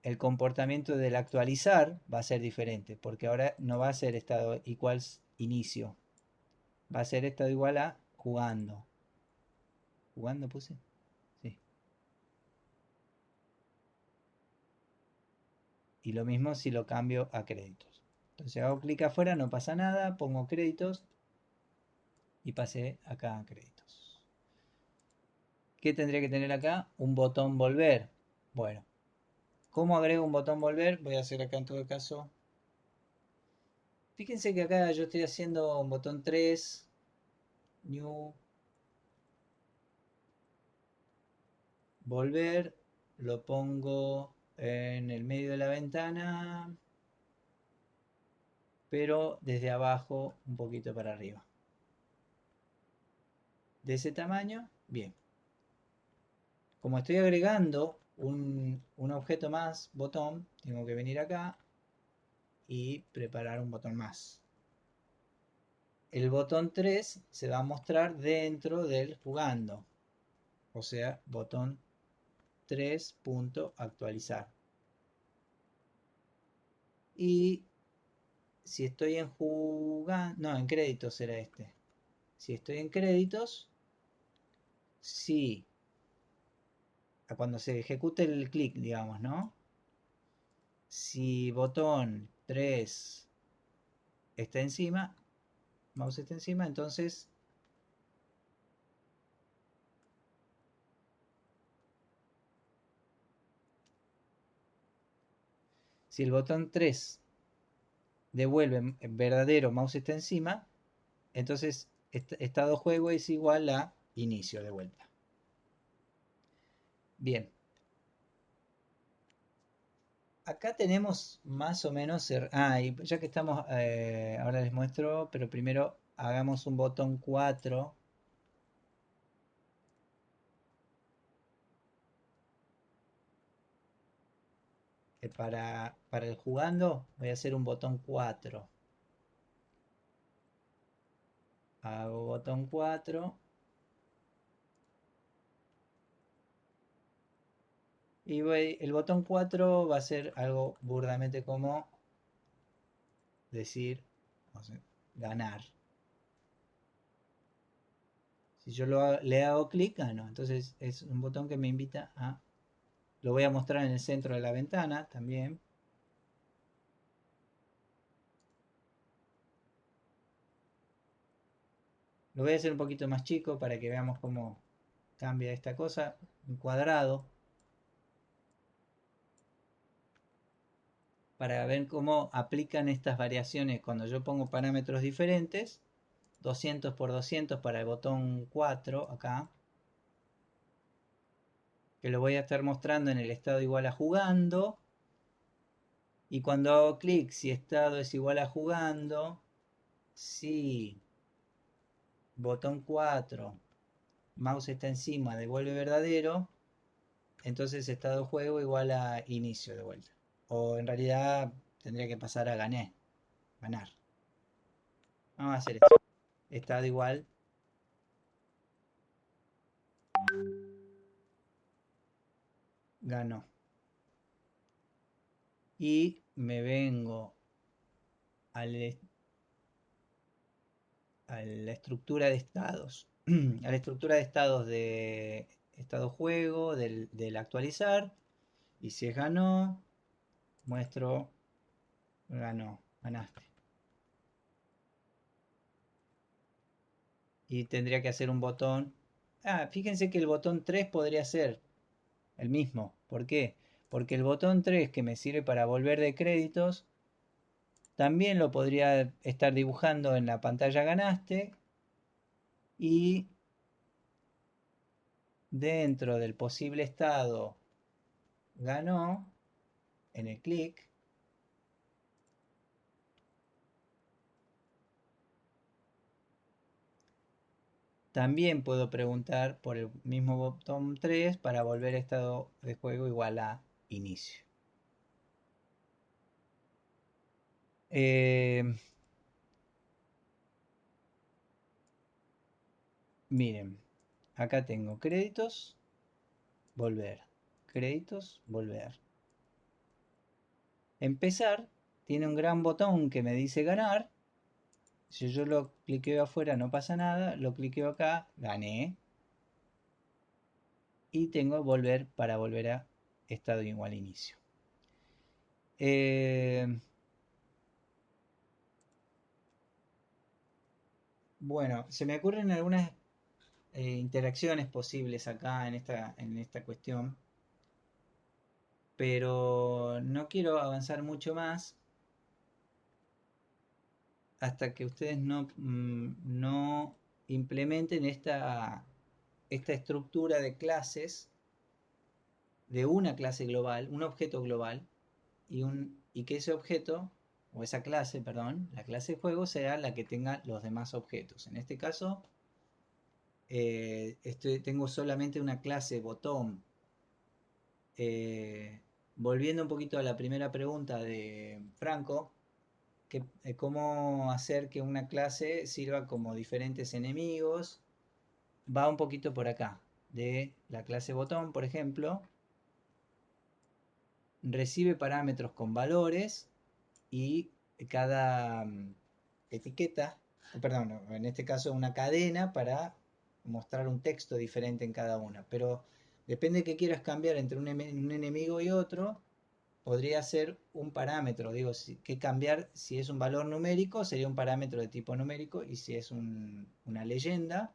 el comportamiento del actualizar va a ser diferente, porque ahora no va a ser estado igual inicio, va a ser estado igual a jugando. ¿Jugando puse? Sí. Y lo mismo si lo cambio a créditos. Entonces hago clic afuera, no pasa nada, pongo créditos y pasé acá a créditos. ¿Qué tendría que tener acá? Un botón volver. Bueno, ¿cómo agrego un botón volver? Voy a hacer acá en todo caso. Fíjense que acá yo estoy haciendo un botón 3, new, volver, lo pongo en el medio de la ventana, pero desde abajo un poquito para arriba. De ese tamaño, bien. Como estoy agregando un objeto más, botón, tengo que venir acá y preparar un botón más. El botón 3 se va a mostrar dentro del jugando, o sea, botón 3.actualizar. Y si estoy en jugando, no, en créditos será este. Si estoy en créditos, sí, cuando se ejecute el clic, digamos, ¿no? Si botón 3 está encima, mouse está encima, entonces si el botón 3 devuelve verdadero, mouse está encima, entonces estado juego es igual a inicio de vuelta. Bien. Acá tenemos más o menos... y ya que estamos, ahora les muestro, pero primero hagamos un botón 4. Para el jugando voy a hacer un botón 4. Hago botón 4. Y el botón 4 va a ser algo burdamente como decir, no sé, ganar. Si yo le hago clic, gano. Entonces es un botón que me invita a... Lo voy a mostrar en el centro de la ventana también. Lo voy a hacer un poquito más chico para que veamos cómo cambia esta cosa. Un cuadrado. Para ver cómo aplican estas variaciones cuando yo pongo parámetros diferentes. 200 por 200 para el botón 4 acá. Que lo voy a estar mostrando en el estado igual a jugando. Y cuando hago clic, si estado es igual a jugando, si botón 4, mouse está encima, devuelve verdadero, entonces estado juego igual a inicio de vuelta. O en realidad tendría que pasar a ganar. Vamos a hacer esto. Estado igual. Ganó. Y me vengo a la estructura de estados. A la estructura de estados de estado juego, del actualizar. Y si es ganó, muestro ganó, ganaste. Y tendría que hacer un botón. Fíjense que el botón 3 podría ser el mismo. ¿Por qué? Porque el botón 3 que me sirve para volver de créditos También lo podría estar dibujando en la pantalla ganaste y dentro del posible estado ganó en el clic. También puedo preguntar por el mismo botón 3 para volver a estado de juego igual a inicio. Eh, Miren, acá tengo créditos, volver, créditos, volver. Empezar tiene un gran botón que me dice ganar. Si yo lo cliqueo afuera no pasa nada, lo cliqueo acá, gané. Y tengo volver para volver a estado igual a inicio. Bueno, se me ocurren algunas interacciones posibles acá en esta cuestión, pero no quiero avanzar mucho más hasta que ustedes no implementen esta estructura de clases, de una clase global, un objeto global, y que ese objeto, o esa clase, perdón, la clase de juego será la que tenga los demás objetos. En este caso, tengo solamente una clase botón. Volviendo un poquito a la primera pregunta de Franco, cómo hacer que una clase sirva como diferentes enemigos, va un poquito por acá. De la clase botón, por ejemplo, recibe parámetros con valores y cada etiqueta, perdón, en este caso una cadena para mostrar un texto diferente en cada una. Pero depende de que quieras cambiar entre un enemigo y otro, podría ser un parámetro. Digo, que cambiar si es un valor numérico, sería un parámetro de tipo numérico, y si es una leyenda,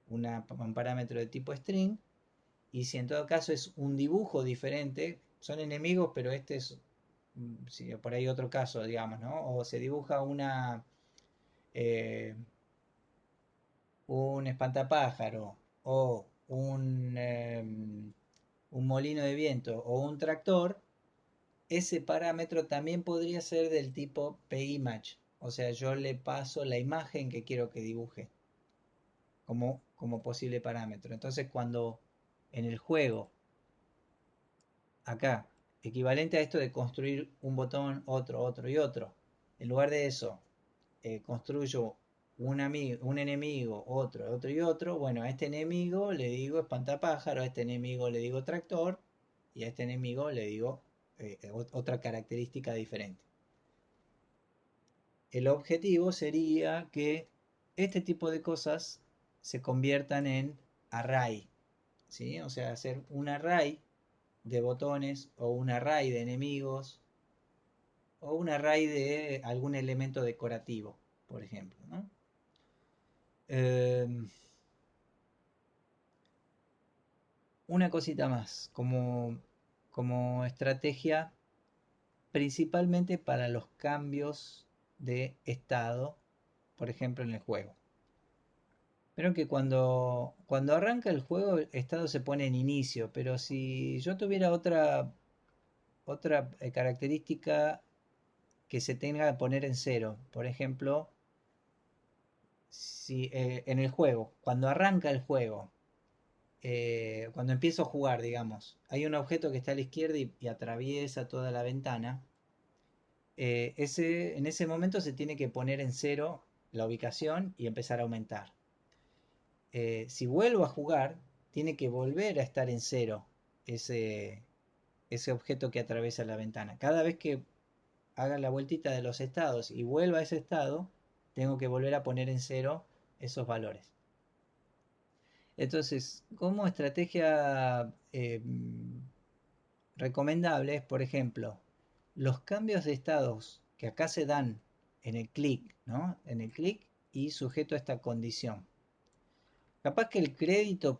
un parámetro de tipo string, y si en todo caso es un dibujo diferente, son enemigos, pero este es por ahí otro caso, digamos, ¿no? O se dibuja eh, un espantapájaro o un molino de viento o un tractor, ese parámetro también podría ser del tipo pimage. O sea, yo le paso la imagen que quiero que dibuje como posible parámetro. Entonces, cuando en el juego, acá, equivalente a esto de construir un botón, otro y otro, en lugar de eso, construyo un enemigo, otro y otro, bueno, a este enemigo le digo espantapájaro, a este enemigo le digo tractor, y a este enemigo le digo otra característica diferente. El objetivo sería que este tipo de cosas se conviertan en array, ¿sí? O sea, hacer un array de botones o un array de enemigos o un array de algún elemento decorativo, por ejemplo, ¿no? Una cosita más, como estrategia, principalmente para los cambios de estado, por ejemplo, en el juego. Pero que cuando arranca el juego, el estado se pone en inicio, pero si yo tuviera otra característica que se tenga que poner en cero, por ejemplo, si en el juego, cuando arranca el juego, cuando empiezo a jugar, digamos, hay un objeto que está a la izquierda y atraviesa toda la ventana. En ese momento se tiene que poner en cero la ubicación y empezar a aumentar. Si vuelvo a jugar, tiene que volver a estar en cero ese, ese objeto que atraviesa la ventana. Cada vez que haga la vueltita de los estados y vuelva a ese estado, tengo que volver a poner en cero esos valores. Entonces, como estrategia recomendable es, por ejemplo, los cambios de estados que acá se dan en el clic, ¿no? En el clic y sujeto a esta condición. Capaz que los créditos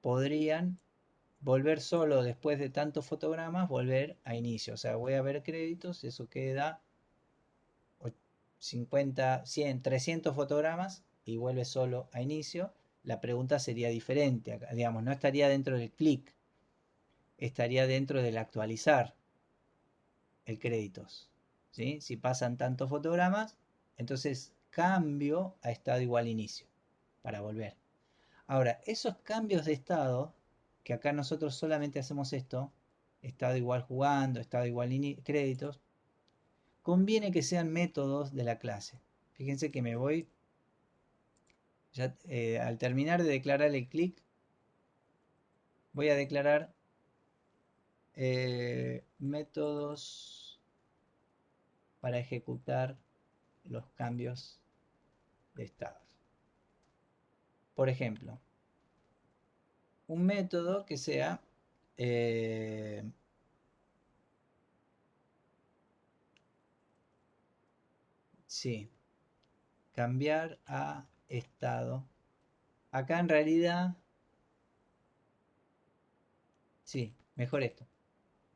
podrían volver solo después de tantos fotogramas, volver a inicio. O sea, voy a ver créditos, eso queda 50, 100, 300 fotogramas y vuelve solo a inicio. La pregunta sería diferente, digamos, no estaría dentro del clic, estaría dentro del actualizar el créditos. ¿Sí? Si pasan tantos fotogramas, entonces cambio a estado igual inicio para volver. Ahora, esos cambios de estado, que acá nosotros solamente hacemos esto, estado igual jugando, estado igual créditos, conviene que sean métodos de la clase. Fíjense que me voy, ya, al terminar de declarar el clic, voy a declarar métodos para ejecutar los cambios de estado. Por ejemplo, un método que sea sí, cambiar a estado. Acá en realidad, sí, mejor esto.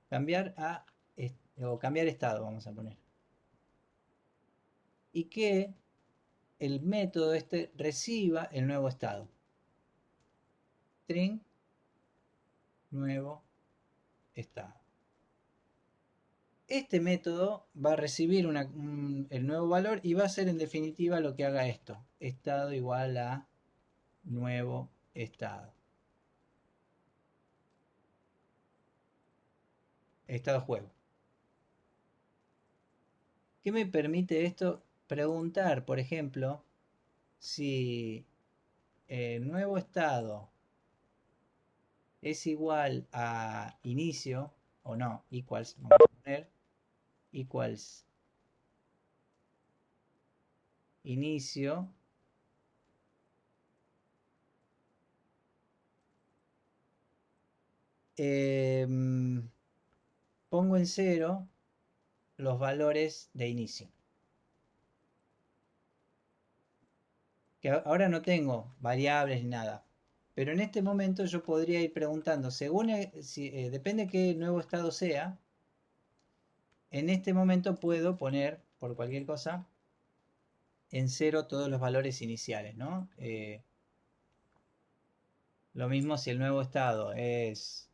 Cambiar a o cambiar estado, vamos a poner. Y que el método este reciba el nuevo estado. String nuevo estado. Este método va a recibir el nuevo valor y va a ser en definitiva lo que haga esto. Estado igual a nuevo estado. Estado juego. ¿Qué me permite esto? Preguntar, por ejemplo, si el nuevo estado es igual a inicio o no, equals, vamos a poner equals inicio, pongo en cero los valores de inicio. Que ahora no tengo variables ni nada, pero en este momento yo podría ir preguntando, según depende qué nuevo estado sea, en este momento puedo poner por cualquier cosa en cero todos los valores iniciales, ¿no? Lo mismo si el nuevo estado es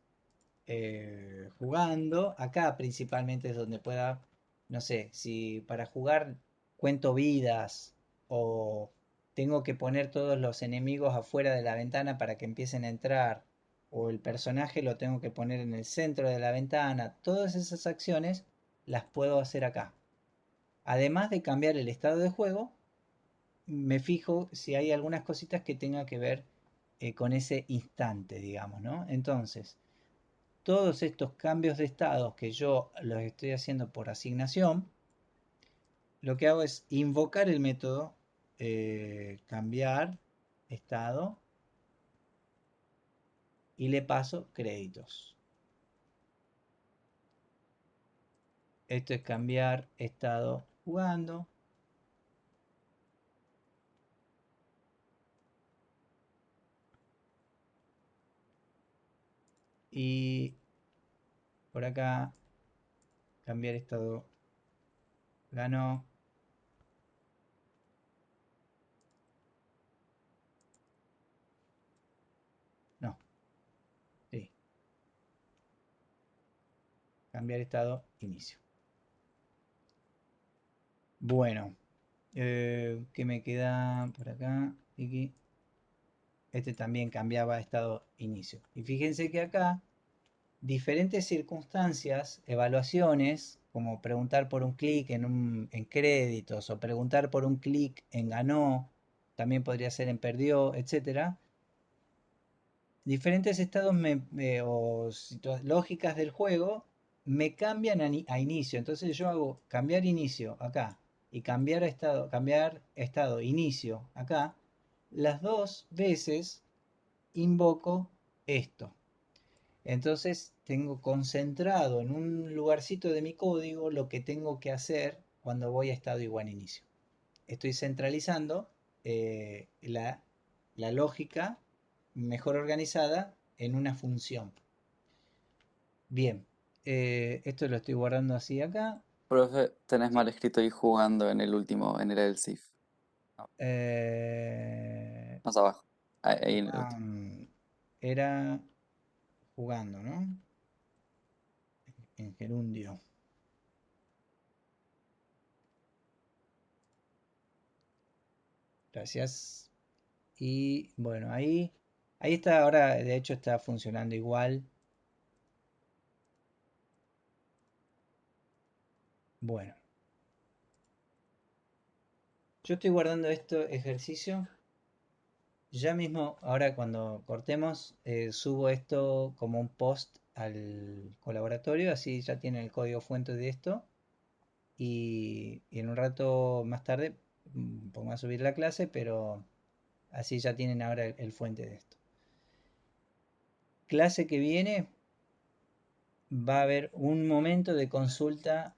jugando, acá principalmente es donde pueda, no sé, si para jugar cuento vidas o tengo que poner todos los enemigos afuera de la ventana para que empiecen a entrar, o el personaje lo tengo que poner en el centro de la ventana, todas esas acciones las puedo hacer acá. Además de cambiar el estado de juego, me fijo si hay algunas cositas que tenga que ver con ese instante, digamos, ¿no? Entonces, todos estos cambios de estados que yo los estoy haciendo por asignación, lo que hago es invocar el método cambiar estado y le paso créditos. Esto es cambiar estado jugando. Y por acá cambiar estado ganó. No, sí. Cambiar estado inicio. Bueno, ¿qué me queda por acá? Aquí. Este también cambiaba estado inicio. Y fíjense que acá diferentes circunstancias, evaluaciones, como preguntar por un clic en créditos o preguntar por un clic en ganó, también podría ser en perdió, etcétera. Diferentes estados o lógicas del juego me cambian a inicio. Entonces yo hago cambiar inicio acá y cambiar estado inicio acá. Las dos veces invoco esto. Entonces tengo concentrado en un lugarcito de mi código lo que tengo que hacer cuando voy a estado igual inicio. Estoy centralizando la lógica mejor organizada en una función. Bien, esto lo estoy guardando así acá. Profe, tenés mal escrito ahí jugando en el último, en el Sif. Eh, Más abajo. Ahí en el último. era jugando, ¿no? En gerundio. Gracias. Y bueno, ahí está, ahora de hecho está funcionando igual. Bueno, yo estoy guardando este ejercicio. Ya mismo, ahora cuando cortemos, subo esto como un post al colaboratorio, así ya tienen el código fuente de esto. Y en un rato más tarde pongo a subir la clase, pero así ya tienen ahora el fuente de esto. Clase que viene va a haber un momento de consulta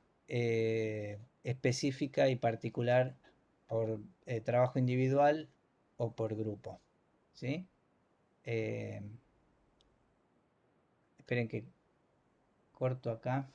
específica y particular por trabajo individual o por grupo. ¿Sí? Eh, esperen que corto acá.